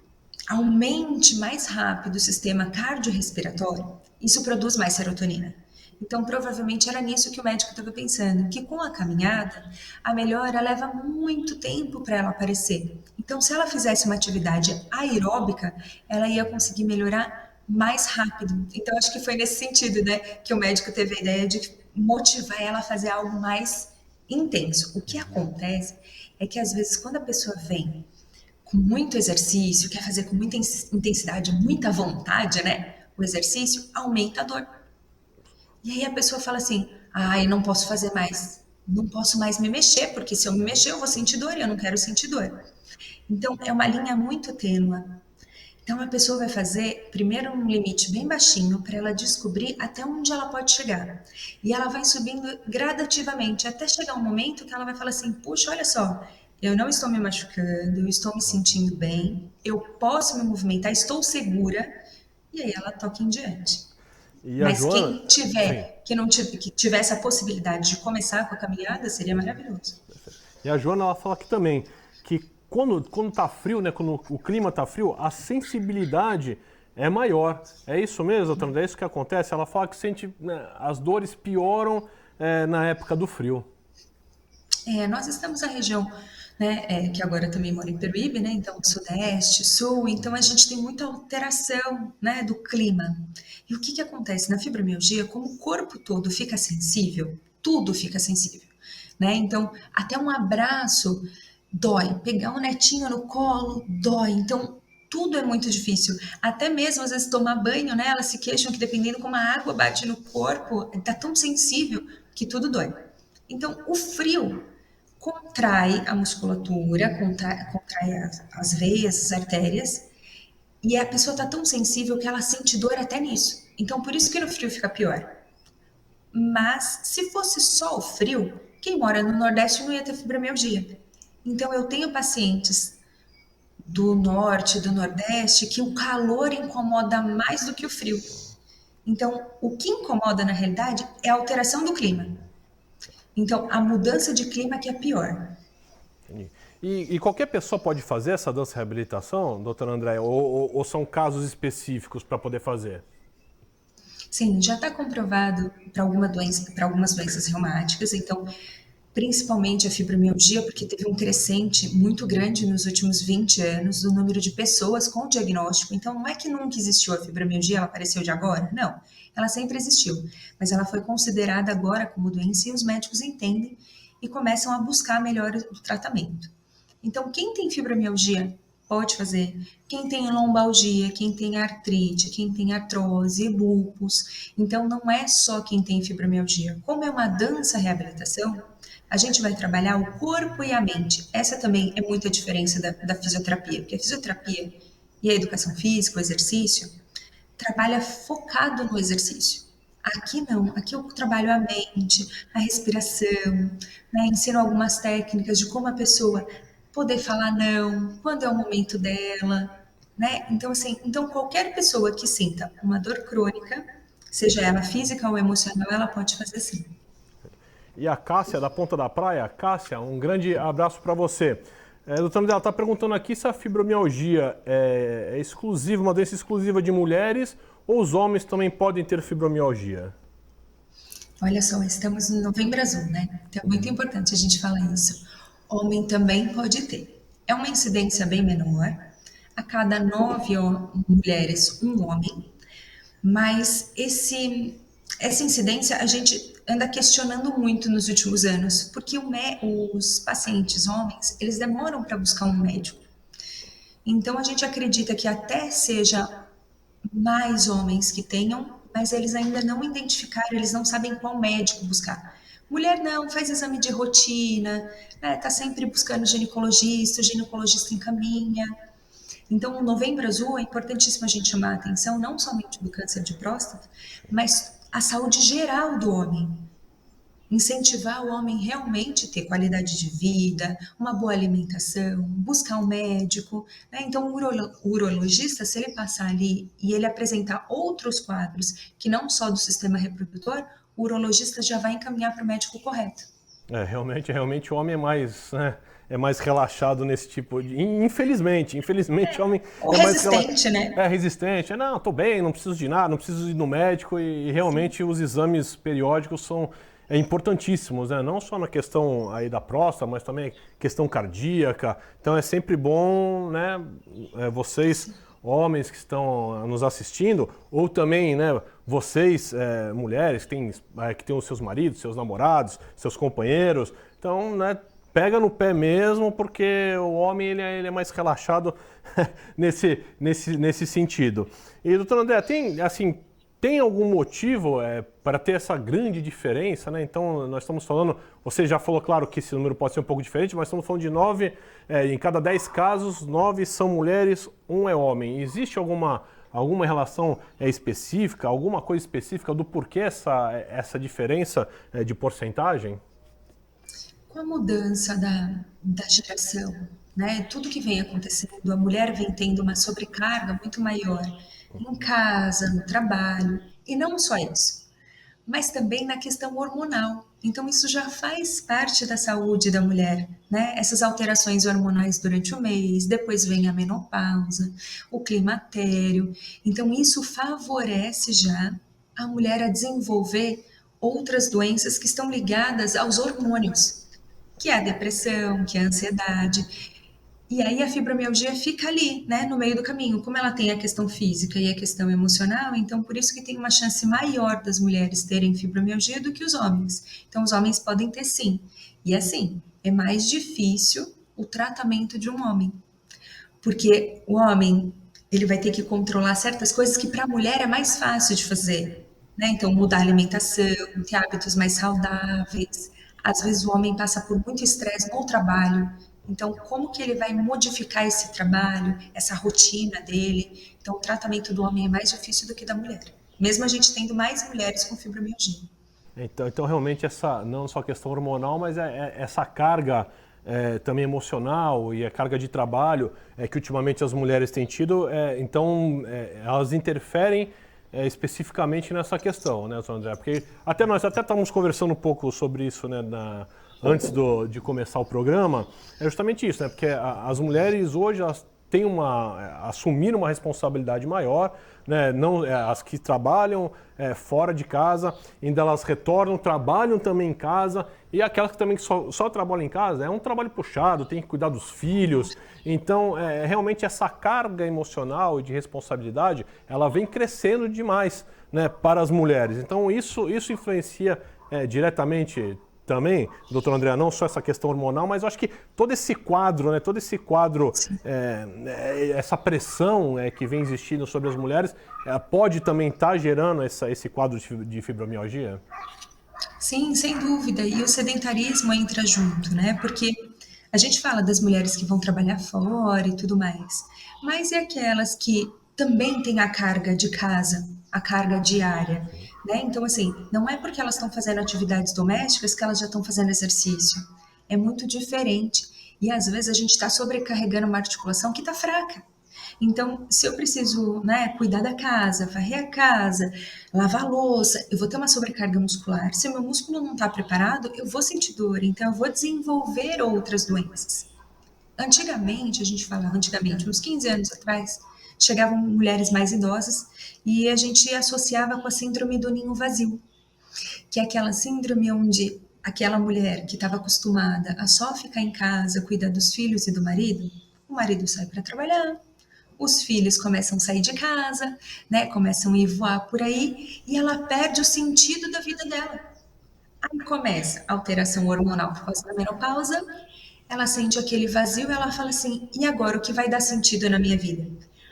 aumente mais rápido o sistema cardiorrespiratório, isso produz mais serotonina. Então, provavelmente era nisso que o médico estava pensando, que com a caminhada, a melhora leva muito tempo para ela aparecer. Então, se ela fizesse uma atividade aeróbica, ela ia conseguir melhorar mais rápido. Então, acho que foi nesse sentido, né, que o médico teve a ideia de motivar ela a fazer algo mais intenso. O que acontece é que, às vezes, quando a pessoa vem com muito exercício, quer fazer com muita intensidade, muita vontade, né? O exercício aumenta a dor. E aí a pessoa fala assim, eu não posso fazer mais, não posso mais me mexer, porque se eu me mexer eu vou sentir dor e eu não quero sentir dor. Então é uma linha muito tênue. Então a pessoa vai fazer primeiro um limite bem baixinho para ela descobrir até onde ela pode chegar. E ela vai subindo gradativamente até chegar um momento que ela vai falar assim, puxa, olha só, eu não estou me machucando, eu estou me sentindo bem, eu posso me movimentar, estou segura, e aí ela toca em diante. Mas Joana, quem tiver, que tivesse a possibilidade de começar com a caminhada, seria maravilhoso. E a Joana, ela fala aqui também, que quando tá frio, né, quando o clima tá frio, a sensibilidade é maior. É isso mesmo, doutora André? É isso que acontece? Ela fala que sente, né, as dores pioram na época do frio. Nós estamos na região, né, que agora também mora em Peruíbe, né, então sudeste, sul, então a gente tem muita alteração, né, do clima. E o que acontece na fibromialgia, como o corpo todo fica sensível, tudo fica sensível, né, então até um abraço dói, pegar um netinho no colo dói, então tudo é muito difícil, até mesmo às vezes tomar banho, né, elas se queixam que dependendo como a água bate no corpo, tá tão sensível que tudo dói. Então o frio contrai a musculatura, contrai as veias, as artérias, e a pessoa está tão sensível que ela sente dor até nisso. Então, por isso que no frio fica pior. Mas, se fosse só o frio, quem mora no Nordeste não ia ter fibromialgia. Então, eu tenho pacientes do Norte, do Nordeste, que o calor incomoda mais do que o frio. Então, o que incomoda, na realidade, é a alteração do clima. Então, a mudança de clima que é pior. E qualquer pessoa pode fazer essa dança de reabilitação, doutora André? Ou são casos específicos para poder fazer? Sim, já está comprovado para algumas doenças reumáticas, então, principalmente a fibromialgia, porque teve um crescente muito grande nos últimos 20 anos do número de pessoas com diagnóstico. Então, não é que nunca existiu a fibromialgia, ela apareceu de agora, não. Ela sempre existiu, mas ela foi considerada agora como doença e os médicos entendem e começam a buscar melhor o tratamento. Então, quem tem fibromialgia pode fazer. Quem tem lombalgia, quem tem artrite, quem tem artrose, lúpus. Então, não é só quem tem fibromialgia. Como é uma dança-reabilitação, a gente vai trabalhar o corpo e a mente. Essa também é muita diferença da fisioterapia, porque a fisioterapia e a educação física, o exercício, trabalha focado no exercício. Aqui não, aqui eu trabalho a mente, a respiração, né? Ensino algumas técnicas de como a pessoa poder falar não, quando é o momento dela, né? Então, assim, qualquer pessoa que sinta uma dor crônica, seja ela física ou emocional, ela pode fazer sim. E a Cássia, da Ponta da Praia, Cássia, um grande abraço para você. Doutora André, ela está perguntando aqui se a fibromialgia é exclusiva, uma doença exclusiva de mulheres ou os homens também podem ter fibromialgia? Olha só, estamos no Novembro Azul, né? Então é muito importante a gente falar isso. Homem também pode ter. É uma incidência bem menor. A cada 9 mulheres, um homem. Mas essa incidência a gente anda questionando muito nos últimos anos, porque os pacientes homens, eles demoram para buscar um médico. Então a gente acredita que até seja mais homens que tenham, mas eles ainda não identificaram, eles não sabem qual médico buscar. Mulher não, faz exame de rotina, né, tá sempre buscando ginecologista, o ginecologista encaminha. Então, o Novembro Azul é importantíssimo a gente chamar a atenção não somente do câncer de próstata, mas a saúde geral do homem. Incentivar o homem realmente ter qualidade de vida, uma boa alimentação, buscar um médico, né? Então, o urologista, se ele passar ali e ele apresentar outros quadros que não só do sistema reprodutor, o urologista já vai encaminhar para o médico correto. Realmente o homem é mais, né, é mais relaxado nesse tipo de... Infelizmente o homem é mais resistente, né? É resistente. Não, tô bem, não preciso de nada, não preciso ir no médico e realmente os exames periódicos são importantíssimos, né? Não só na questão aí da próstata, mas também questão cardíaca. Então é sempre bom, né, vocês homens que estão nos assistindo, ou também, né, vocês mulheres que têm os seus maridos, seus namorados, seus companheiros. Então, né, pega no pé mesmo, porque o homem ele é mais relaxado nesse sentido. E, doutor André, tem algum motivo para ter essa grande diferença, né? Então, nós estamos falando, você já falou, claro, que esse número pode ser um pouco diferente, mas estamos falando de 9, em cada 10 casos, 9 são mulheres, 1 é homem. Existe alguma relação específica, alguma coisa específica do porquê essa diferença de porcentagem? Com a mudança da geração, né? Tudo que vem acontecendo, a mulher vem tendo uma sobrecarga muito maior em casa, no trabalho, e não só isso, mas também na questão hormonal. Então, isso já faz parte da saúde da mulher, né? Essas alterações hormonais durante o mês, depois vem a menopausa, o climatério. Então, isso favorece já a mulher a desenvolver outras doenças que estão ligadas aos hormônios, que é a depressão, que é a ansiedade. E aí a fibromialgia fica ali, né, no meio do caminho. Como ela tem a questão física e a questão emocional, então por isso que tem uma chance maior das mulheres terem fibromialgia do que os homens. Então os homens podem ter sim. E assim, é mais difícil o tratamento de um homem. Porque o homem, ele vai ter que controlar certas coisas que para a mulher é mais fácil de fazer, né? Então mudar a alimentação, ter hábitos mais saudáveis. Às vezes o homem passa por muito estresse no trabalho. Então, como que ele vai modificar esse trabalho, essa rotina dele? Então, o tratamento do homem é mais difícil do que da mulher, mesmo a gente tendo mais mulheres com fibromialgia. Então realmente não só a questão hormonal, mas essa carga também emocional e a carga de trabalho que ultimamente as mulheres têm tido, elas interferem especificamente nessa questão, né, doutor André? Porque nós estávamos conversando um pouco sobre isso, né, antes de começar o programa, é justamente isso, né? Porque as mulheres hoje elas têm assumiram uma responsabilidade maior, né? Não, as que trabalham fora de casa, ainda elas retornam, trabalham também em casa, e aquelas que também só trabalham em casa, é um trabalho puxado, tem que cuidar dos filhos. Então, realmente essa carga emocional e de responsabilidade, ela vem crescendo demais, né, para as mulheres. Então, isso influencia diretamente também, doutor André, não só essa questão hormonal, mas eu acho que todo esse quadro, essa pressão que vem existindo sobre as mulheres, pode também estar gerando esse quadro de fibromialgia? Sim, sem dúvida. E o sedentarismo entra junto, né? Porque a gente fala das mulheres que vão trabalhar fora e tudo mais, mas é aquelas que também têm a carga de casa, a carga diária, né? Então, assim, não é porque elas estão fazendo atividades domésticas que elas já estão fazendo exercício. É muito diferente. E às vezes a gente está sobrecarregando uma articulação que está fraca. Então, se eu preciso, né, cuidar da casa, varrer a casa, lavar a louça, eu vou ter uma sobrecarga muscular. Se o meu músculo não está preparado, eu vou sentir dor. Então, eu vou desenvolver outras doenças. Antigamente, a gente fala antigamente, uns 15 anos atrás, chegavam mulheres mais idosas e a gente associava com a síndrome do ninho vazio, que é aquela síndrome onde aquela mulher que estava acostumada a só ficar em casa, cuidar dos filhos e do marido, o marido sai para trabalhar, os filhos começam a sair de casa, né, começam a ir voar por aí e ela perde o sentido da vida dela. Aí começa a alteração hormonal por causa da menopausa, ela sente aquele vazio e ela fala assim, e agora o que vai dar sentido na minha vida?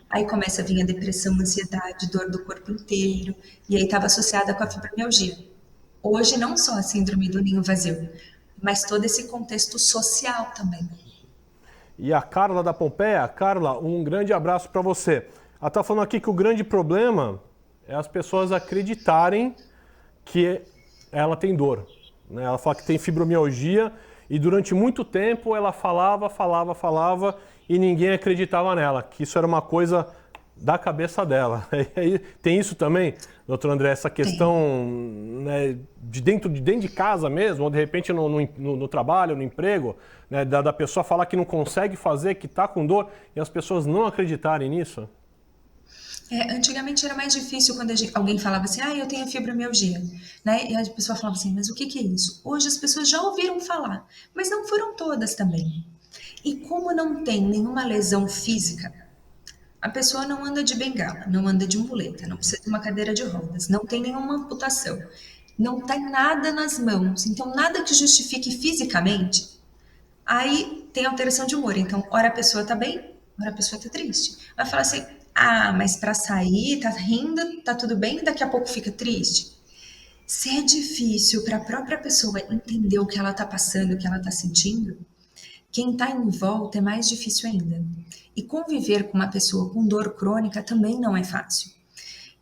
Aí começa a vir a depressão, ansiedade, dor do corpo inteiro, e aí estava associada com a fibromialgia. Hoje não só a síndrome do ninho vazio, mas todo esse contexto social também. E a Carla da Pompeia, Carla, um grande abraço para você. Ela está falando aqui que o grande problema é as pessoas acreditarem que ela tem dor, né? Ela fala que tem fibromialgia e durante muito tempo ela falava e ninguém acreditava nela, que isso era uma coisa da cabeça dela. Tem isso também, doutor André, essa questão, né, de dentro de casa mesmo, ou de repente no trabalho, no emprego, né, da pessoa falar que não consegue fazer, que está com dor, e as pessoas não acreditarem nisso? Antigamente era mais difícil quando alguém falava assim, eu tenho fibromialgia, né? E a pessoa falava assim, mas o que é isso? Hoje as pessoas já ouviram falar, mas não foram todas também. E como não tem nenhuma lesão física, a pessoa não anda de bengala, não anda de muleta, não precisa de uma cadeira de rodas, não tem nenhuma amputação, não tem nada nas mãos, então nada que justifique fisicamente, aí tem alteração de humor. Então, ora a pessoa tá bem, ora a pessoa tá triste. Vai falar assim, mas para sair, tá rindo, tá tudo bem, e daqui a pouco fica triste. Se é difícil para a própria pessoa entender o que ela tá passando, o que ela tá sentindo, quem está em volta é mais difícil ainda. E conviver com uma pessoa com dor crônica também não é fácil.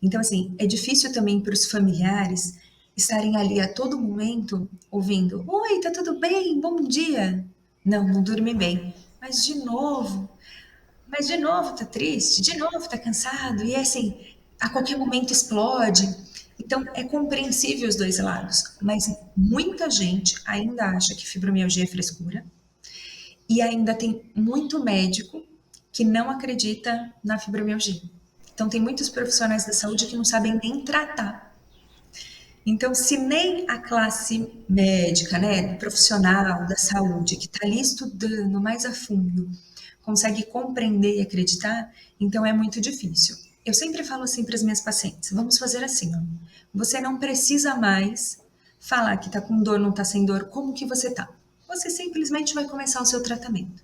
Então, assim, é difícil também para os familiares estarem ali a todo momento ouvindo, oi, tá tudo bem? Bom dia. Não dormi bem. Mas de novo tá triste, de novo tá cansado. E assim, a qualquer momento explode. Então, é compreensível os dois lados. Mas muita gente ainda acha que fibromialgia é frescura. E ainda tem muito médico que não acredita na fibromialgia. Então, tem muitos profissionais da saúde que não sabem nem tratar. Então, se nem a classe médica, né, profissional da saúde, que está ali estudando mais a fundo, consegue compreender e acreditar, então é muito difícil. Eu sempre falo assim para as minhas pacientes, vamos fazer assim, ó. Você não precisa mais falar que está com dor, não está sem dor, como que você está? Você simplesmente vai começar o seu tratamento.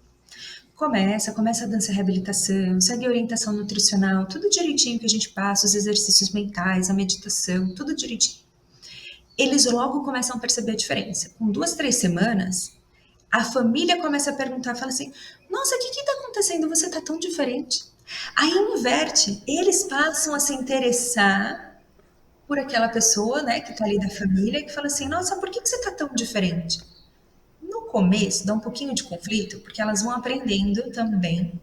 Começa a dança reabilitação, segue a orientação nutricional, tudo direitinho que a gente passa, os exercícios mentais, a meditação, tudo direitinho. Eles logo começam a perceber a diferença. Com 2, 3 semanas, a família começa a perguntar, fala assim, nossa, o que está acontecendo? Você está tão diferente. Aí inverte, eles passam a se interessar por aquela pessoa, né, que está ali da família, que fala assim, nossa, por que você está tão diferente? No começo, dá um pouquinho de conflito, porque elas vão aprendendo também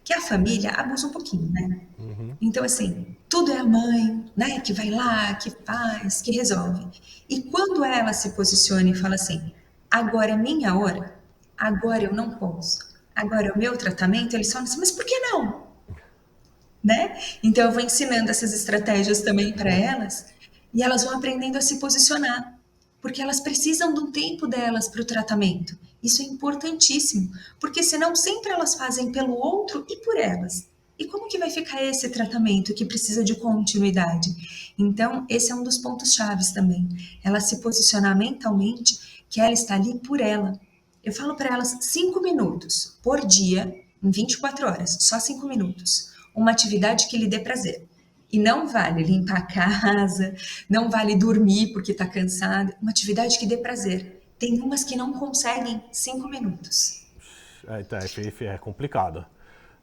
que a família abusa um pouquinho, né? Uhum. Então, assim, tudo é a mãe, né, que vai lá, que faz, que resolve. E quando ela se posiciona e fala assim, agora é minha hora, agora eu não posso, agora é o meu tratamento, eles falam assim, mas por que não? Né? Então, eu vou ensinando essas estratégias também para elas, e elas vão aprendendo a se posicionar. Porque elas precisam do tempo delas para o tratamento. Isso é importantíssimo, porque senão sempre elas fazem pelo outro e por elas. E como que vai ficar esse tratamento que precisa de continuidade? Então, esse é um dos pontos chaves também. Ela se posicionar mentalmente que ela está ali por ela. Eu falo para elas 5 minutos por dia, em 24 horas, só 5 minutos. Uma atividade que lhe dê prazer. E não vale limpar a casa, não vale dormir porque está cansado. Uma atividade que dê prazer. Tem umas que não conseguem 5 minutos. É complicado.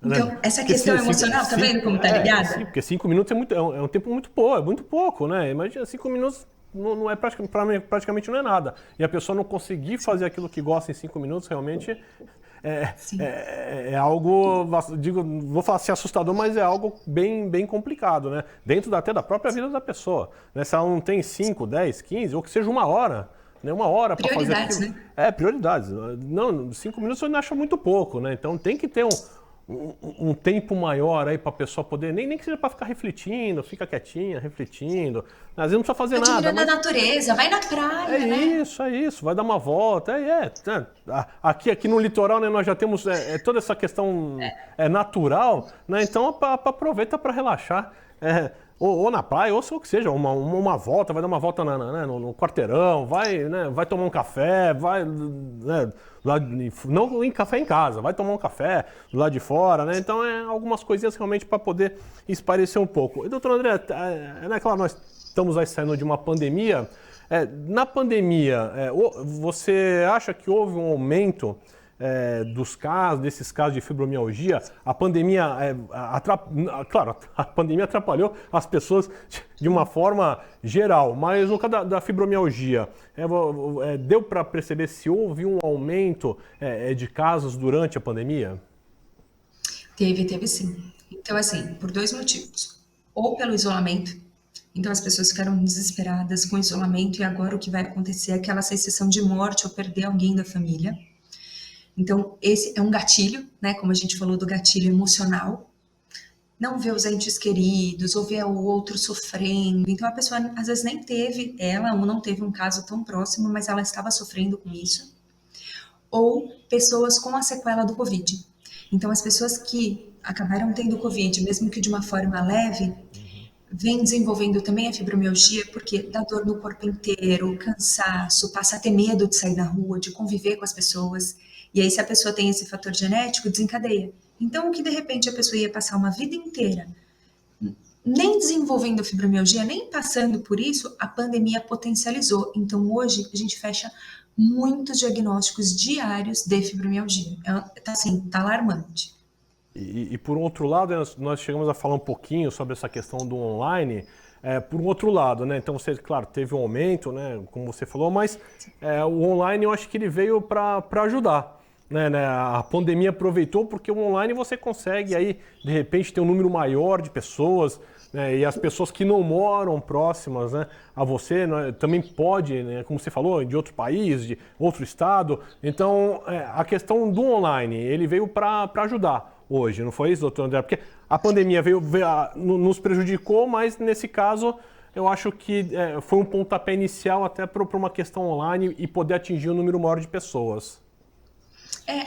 Então, essa questão emocional, tá vendo como tá ligada? Sim, porque 5 minutos é um tempo muito pouco, né? Imagina, 5 minutos não é praticamente não é nada. E a pessoa não conseguir fazer aquilo que gosta em 5 minutos, realmente... É algo, vou falar assim, assustador, mas é algo bem complicado, né? Dentro até da própria vida da pessoa. Né? Se ela não tem 5, 10, 15, ou que seja 1 hora, né, 1 hora para fazer Prioridades, aquilo. né? Prioridades. Não, 5 minutos eu não acho muito pouco, né? Então tem que ter um tempo maior aí para a pessoa poder, nem que seja para ficar refletindo, fica quietinha, refletindo. Às vezes não precisa fazer nada. Admirando a natureza, vai na praia, né? É isso, vai dar uma volta. Aqui no litoral, né, nós já temos toda essa questão natural, né? Então aproveita para relaxar. Ou na praia, ou que seja, uma volta, vai dar uma volta no quarteirão, vai tomar um café, vai, né, não em café em casa, vai tomar um café do lado de fora, né? Então algumas coisinhas realmente para poder espairecer um pouco. E doutor André, claro, nós estamos aí saindo de uma pandemia. Na pandemia, você acha que houve um aumento desses casos de fibromialgia? A pandemia, claro, a pandemia atrapalhou as pessoas de uma forma geral, mas no caso da fibromialgia, deu para perceber se houve um aumento de casos durante a pandemia? Teve sim. Então, assim, por 2 motivos. Ou pelo isolamento, então as pessoas ficaram desesperadas com o isolamento e agora o que vai acontecer é aquela sensação de morte ou perder alguém da família. Então, esse é um gatilho, né? Como a gente falou do gatilho emocional. Não ver os entes queridos, ou ver o outro sofrendo. Então, a pessoa, às vezes, nem teve, ou não teve um caso tão próximo, mas ela estava sofrendo com isso. Ou pessoas com a sequela do Covid. Então, as pessoas que acabaram tendo Covid, mesmo que de uma forma leve, vem desenvolvendo também a fibromialgia, porque dá dor no corpo inteiro, cansaço, passa a ter medo de sair na rua, de conviver com as pessoas. E aí, se a pessoa tem esse fator genético, desencadeia. Então, o que de repente a pessoa ia passar uma vida inteira nem desenvolvendo fibromialgia, nem passando por isso, a pandemia potencializou. Então, hoje, a gente fecha muitos diagnósticos diários de fibromialgia. Tá alarmante. E por outro lado, nós chegamos a falar um pouquinho sobre essa questão do online. Por um outro lado, né? Então você, claro, teve um aumento, né? Como você falou, mas o online eu acho que ele veio para ajudar. Né? A pandemia aproveitou porque o online você consegue aí, de repente, ter um número maior de pessoas, né? E as pessoas que não moram próximas, né, a você, né, também pode, né, como você falou, de outro país, de outro estado. Então, a questão do online, ele veio para ajudar hoje, não foi isso, doutor André? Porque a pandemia nos prejudicou, mas nesse caso eu acho que foi um pontapé inicial até para uma questão online e poder atingir um número maior de pessoas.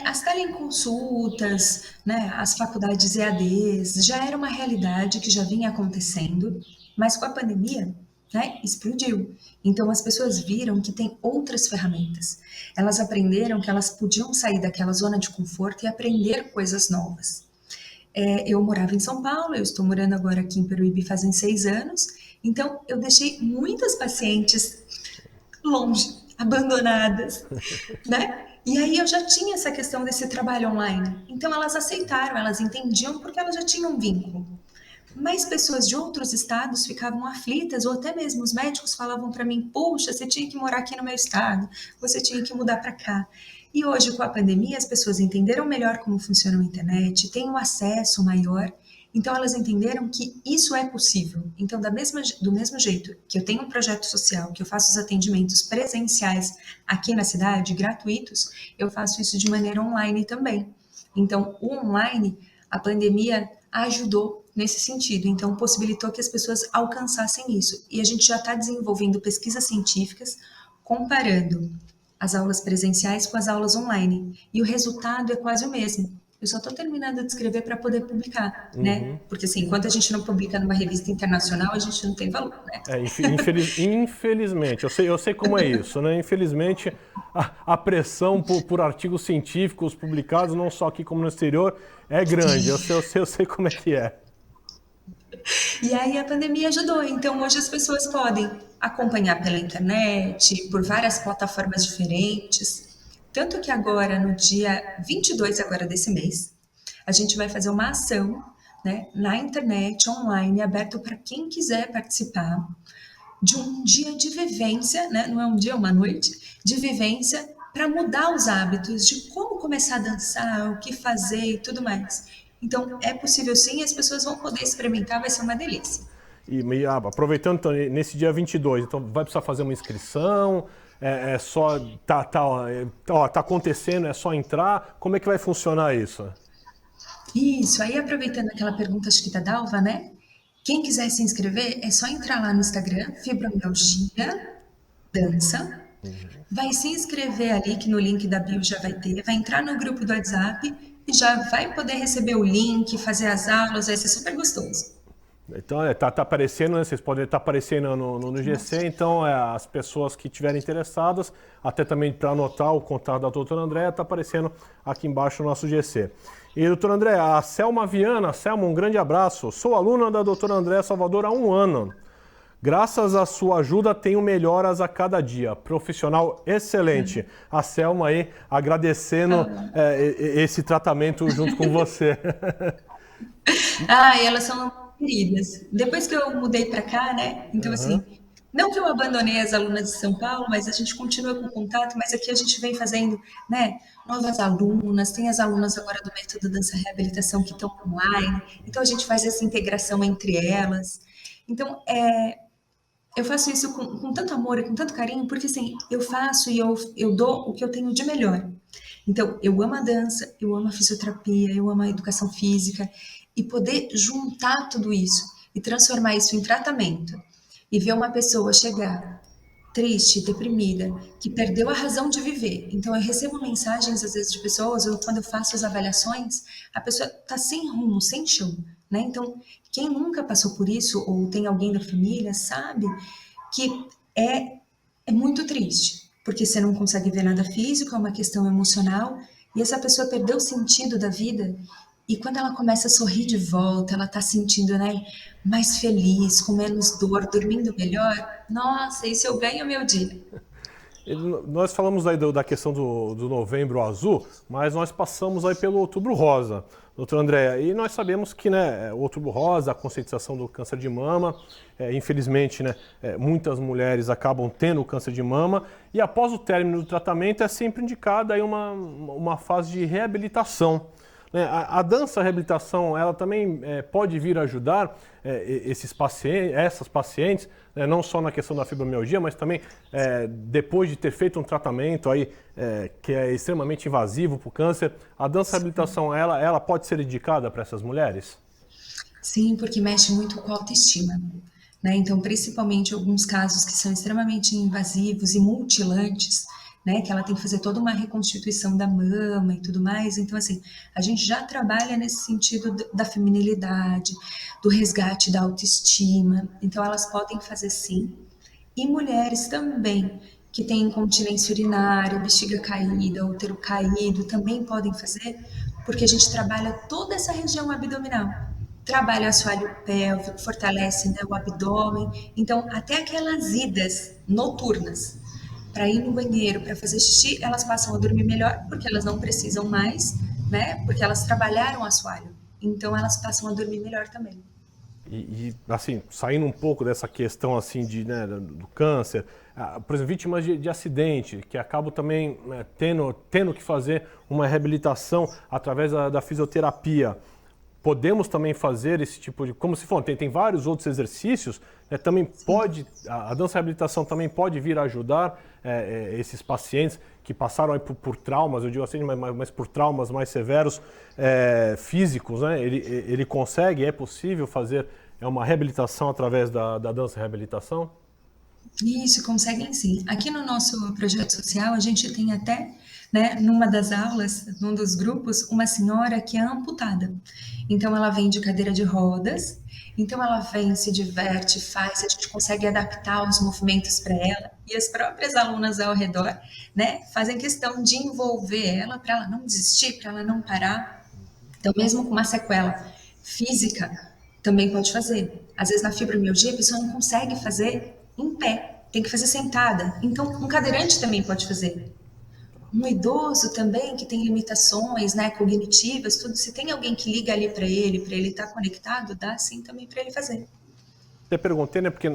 As teleconsultas, né, as faculdades EADs, já era uma realidade que já vinha acontecendo, mas com a pandemia, né, explodiu. Então as pessoas viram que tem outras ferramentas. Elas aprenderam que elas podiam sair daquela zona de conforto e aprender coisas novas. Eu morava em São Paulo, eu estou morando agora aqui em Peruíbe fazem 6 anos, então eu deixei muitas pacientes longe, abandonadas, né? E aí eu já tinha essa questão desse trabalho online. Então elas aceitaram, elas entendiam porque elas já tinham um vínculo. Mas pessoas de outros estados ficavam aflitas, ou até mesmo os médicos falavam para mim, poxa, você tinha que morar aqui no meu estado, você tinha que mudar para cá. E hoje, com a pandemia, as pessoas entenderam melhor como funciona a internet, têm um acesso maior, então elas entenderam que isso é possível. Então, do mesmo jeito que eu tenho um projeto social, que eu faço os atendimentos presenciais aqui na cidade, gratuitos, eu faço isso de maneira online também. Então, o online, a pandemia ajudou nesse sentido, então possibilitou que as pessoas alcançassem isso. E a gente já está desenvolvendo pesquisas científicas comparando as aulas presenciais com as aulas online. E o resultado é quase o mesmo. Eu só estou terminando de escrever para poder publicar, né? Porque assim, enquanto a gente não publica numa revista internacional, a gente não tem valor, né? Infelizmente, eu sei como é isso, né? Infelizmente, a pressão por artigos científicos publicados, não só aqui como no exterior, é grande. Eu sei como é que é. E aí a pandemia ajudou. Então hoje as pessoas podem acompanhar pela internet, por várias plataformas diferentes. Tanto que agora, no dia 22 agora desse mês, a gente vai fazer uma ação, né, na internet, online, aberto para quem quiser participar de um dia de vivência, né, não é um dia, é uma noite, de vivência para mudar os hábitos de como começar a dançar, o que fazer e tudo mais. Então, é possível sim, as pessoas vão poder experimentar, vai ser uma delícia. E aproveitando, então, nesse dia 22, então vai precisar fazer uma inscrição? é só tá acontecendo, é só entrar? Como é que vai funcionar isso? Isso, aí aproveitando aquela pergunta, acho que da Dalva, né? Quem quiser se inscrever, é só entrar lá no Instagram, Fibromialgia Dança. Vai se inscrever ali, que no link da bio já vai ter. Vai entrar no grupo do WhatsApp e já vai poder receber o link, fazer as aulas, vai ser super gostoso. Então, tá aparecendo, né? Vocês podem estar aparecendo no GC, então as pessoas que estiverem interessadas, até também para anotar o contato da doutora Andréa, está aparecendo aqui embaixo no nosso GC. E, doutora Andréa, a Selma Viana, Selma, um grande abraço. Sou aluna da doutora Andréa Salvador há 1 ano. Graças à sua ajuda, tenho melhoras a cada dia. Profissional excelente. A Selma aí agradecendo esse tratamento junto com você. Elas são queridas. Depois que eu mudei para cá, né? Então, assim, não que eu abandonei as alunas de São Paulo, mas a gente continua com contato, mas aqui a gente vem fazendo, né? Novas alunas, tem as alunas agora do Método Dança Reabilitação que estão online, então a gente faz essa integração entre elas. Então, eu faço isso com tanto amor e com tanto carinho, porque assim, eu faço e eu dou o que eu tenho de melhor. Então, eu amo a dança, eu amo a fisioterapia, eu amo a educação física, e poder juntar tudo isso e transformar isso em tratamento, e ver uma pessoa chegar triste, deprimida, que perdeu a razão de viver. Então, eu recebo mensagens, às vezes, de pessoas, ou quando eu faço as avaliações, a pessoa está sem rumo, sem chão, né? Então, quem nunca passou por isso, ou tem alguém da família, sabe que é muito triste, porque você não consegue ver nada físico, é uma questão emocional, e essa pessoa perdeu o sentido da vida, e quando ela começa a sorrir de volta, ela está sentindo, né, mais feliz, com menos dor, dormindo melhor. Nossa, isso eu ganho meu dia. Nós falamos aí da questão do Novembro Azul, mas nós passamos aí pelo Outubro Rosa, doutora Andréa, e nós sabemos que, né, o Outubro Rosa, a conscientização do câncer de mama, infelizmente, né, muitas mulheres acabam tendo câncer de mama, e após o término do tratamento é sempre indicada aí uma fase de reabilitação. A dança reabilitação, ela também pode vir ajudar essas pacientes, não só na questão da fibromialgia, mas também depois de ter feito um tratamento aí, que é extremamente invasivo para o câncer. A dança reabilitação, ela pode ser indicada para essas mulheres? Sim, porque mexe muito com a autoestima, né? Então, principalmente alguns casos que são extremamente invasivos e mutilantes, né, que ela tem que fazer toda uma reconstituição da mama e tudo mais. Então, assim, a gente já trabalha nesse sentido da feminilidade, do resgate da autoestima. Então, elas podem fazer sim. E mulheres também, que têm incontinência urinária, bexiga caída, útero caído, também podem fazer, porque a gente trabalha toda essa região abdominal. Trabalha o assoalho pélvico, fortalece, né, o abdômen. Então, até aquelas idas noturnas, para ir no banheiro, para fazer xixi, elas passam a dormir melhor, porque elas não precisam mais, né? Porque elas trabalharam o assoalho. Então, elas passam a dormir melhor também. E assim, saindo um pouco dessa questão assim do câncer, por exemplo, vítimas de acidente, que acabam também tendo que fazer uma reabilitação através da fisioterapia. Podemos também fazer esse tipo de... Como se for, tem vários outros exercícios, também pode... A dança reabilitação também pode vir a ajudar esses pacientes que passaram aí por traumas, eu digo assim, mas por traumas mais severos físicos, né? Ele consegue, é possível fazer uma reabilitação através da dança reabilitação? Isso, conseguem sim. Aqui no nosso projeto social, a gente tem até, né, numa das aulas, num dos grupos, uma senhora que é amputada. Então, ela vem de cadeira de rodas, então ela vem, se diverte, faz, a gente consegue adaptar os movimentos para ela, e as próprias alunas ao redor, né, fazem questão de envolver ela, para ela não desistir, para ela não parar. Então, mesmo com uma sequela física, também pode fazer. Às vezes, na fibromialgia, a pessoa não consegue fazer em pé, tem que fazer sentada. Então, um cadeirante também pode fazer. Um idoso também que tem limitações, né, cognitivas, tudo. Se tem alguém que liga ali para ele estar conectado, dá sim também para ele fazer. Eu perguntei, né, porque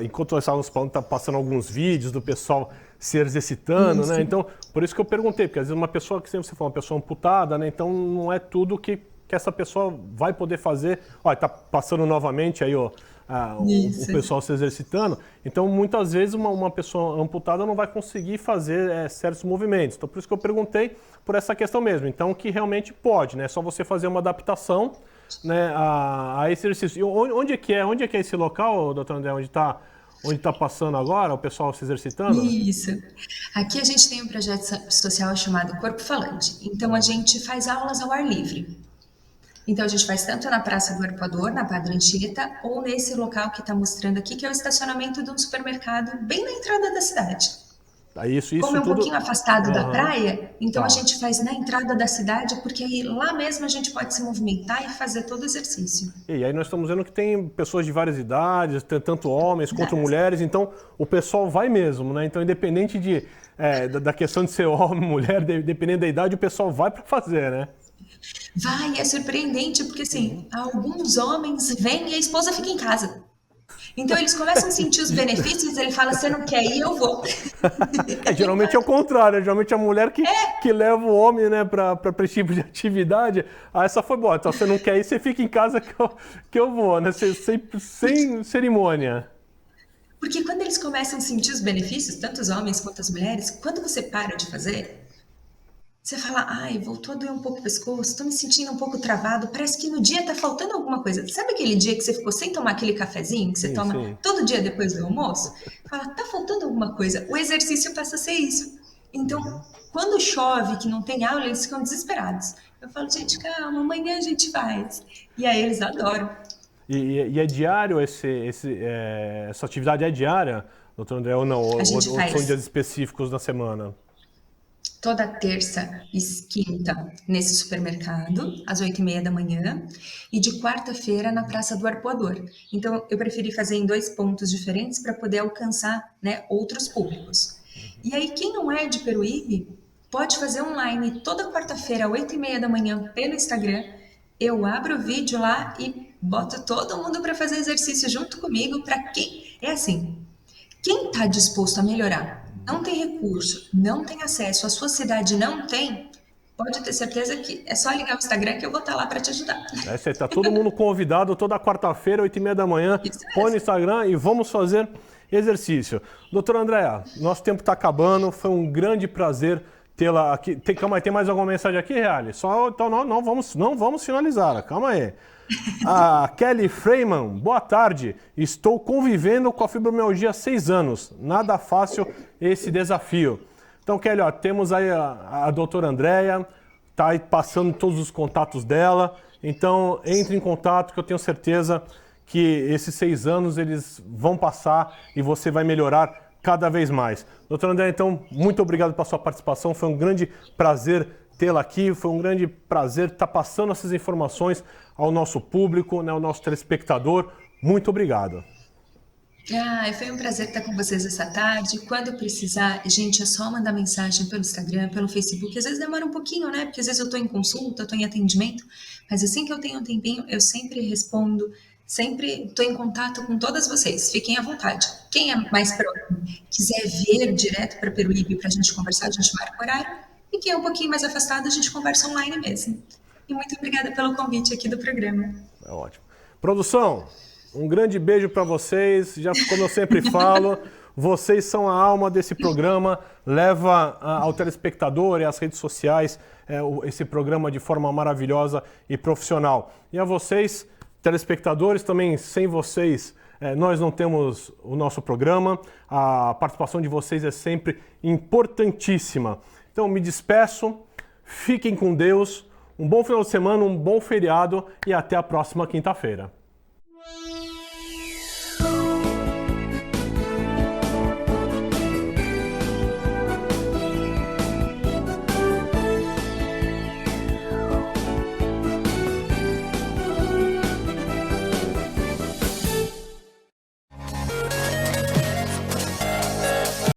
enquanto nós estávamos falando, tá passando alguns vídeos do pessoal se exercitando, né? Então, por isso que eu perguntei, porque às vezes uma pessoa que sempre você fala, uma pessoa amputada, né? Então não é tudo que essa pessoa vai poder fazer. Olha, tá passando novamente aí, ó, o pessoal se exercitando. Então, muitas vezes, uma pessoa amputada não vai conseguir fazer certos movimentos. Então, por isso que eu perguntei por essa questão mesmo. Então, que realmente pode, né? É só você fazer uma adaptação, né, a esse exercício. Onde é que é esse local, doutor André, onde está passando agora, o pessoal se exercitando? Isso. Aqui a gente tem um projeto social chamado Corpo Falante. Então, a gente faz aulas ao ar livre. Então, a gente faz tanto na Praça do Arpoador, na Padre Anchieta, ou nesse local que está mostrando aqui, que é o estacionamento de um supermercado bem na entrada da cidade. Isso Como é um tudo... pouquinho afastado da praia, então Tá. a gente faz na entrada da cidade, porque aí lá mesmo a gente pode se movimentar e fazer todo o exercício. E aí nós estamos vendo que tem pessoas de várias idades, tanto homens quanto mulheres, então o pessoal vai mesmo, né? Então, independente da questão de ser homem, mulher, dependendo da idade, o pessoal vai para fazer, né? Vai, é surpreendente, porque assim, alguns homens vêm e a esposa fica em casa. Então eles começam a sentir os benefícios, ele fala, você não quer ir, eu vou. Geralmente é o contrário, geralmente a mulher que leva o homem, né, para esse tipo de atividade. Essa foi boa, então você não quer ir, você fica em casa que eu vou, né, sem cerimônia. Porque quando eles começam a sentir os benefícios, tanto os homens quanto as mulheres, quando você para de fazer, você fala, ai, voltou a doer um pouco o pescoço, estou me sentindo um pouco travado, parece que no dia tá faltando alguma coisa. Sabe aquele dia que você ficou sem tomar aquele cafezinho que você toma todo dia depois do almoço? Fala, tá faltando alguma coisa. O exercício passa a ser isso. Então, quando chove, que não tem aula, eles ficam desesperados. Eu falo, gente, calma, amanhã a gente faz. E aí eles adoram. E é diário essa atividade é diária, doutor André, ou não? Ou são dias específicos na semana? Toda terça e quinta nesse supermercado, às 8h30 da manhã, e de quarta-feira na Praça do Arpoador. Então, eu preferi fazer em 2 pontos diferentes para poder alcançar, né, outros públicos. E aí, quem não é de Peruíbe, pode fazer online toda quarta-feira, às 8h30 da manhã, pelo Instagram. Eu abro o vídeo lá e boto todo mundo para fazer exercício junto comigo, para quem... É assim, quem está disposto a melhorar, não tem recurso, não tem acesso, a sua cidade não tem, pode ter certeza que é só ligar o Instagram que eu vou estar lá para te ajudar. Você está todo mundo convidado toda quarta-feira, 8h30 da manhã, põe no Instagram e vamos fazer exercício. Doutora Andréa, nosso tempo está acabando, foi um grande prazer tê-la aqui. Calma aí, tem mais alguma mensagem aqui, Reale? Então não vamos finalizar, calma aí. A Kelly Freeman, boa tarde. Estou convivendo com a fibromialgia há 6 anos. Nada fácil esse desafio. Então, Kelly, temos aí a doutora Andréa, está aí passando todos os contatos dela. Então, entre em contato que eu tenho certeza que esses 6 anos eles vão passar e você vai melhorar cada vez mais. Doutora Andréa, então, muito obrigado pela sua participação. Foi um grande prazer tê-la aqui, foi um grande prazer estar passando essas informações ao nosso público, né, ao nosso telespectador. Muito obrigado. Foi um prazer estar com vocês essa tarde. Quando precisar, gente, é só mandar mensagem pelo Instagram, pelo Facebook. Às vezes demora um pouquinho, né? Porque às vezes eu estou em consulta, estou em atendimento. Mas assim que eu tenho um tempinho, eu sempre respondo, sempre estou em contato com todas vocês. Fiquem à vontade. Quem é mais próximo, quiser vir direto para Peruíbe para a gente conversar, a gente marca o horário. E quem é um pouquinho mais afastado, a gente conversa online mesmo. E muito obrigada pelo convite aqui do programa. É ótimo. Produção, um grande beijo para vocês. Já como eu sempre falo, vocês são a alma desse programa. Leva ao telespectador e às redes sociais esse programa de forma maravilhosa e profissional. E a vocês, telespectadores, também sem vocês nós não temos o nosso programa. A participação de vocês é sempre importantíssima. Então, me despeço, fiquem com Deus, um bom final de semana, um bom feriado e até a próxima quinta-feira.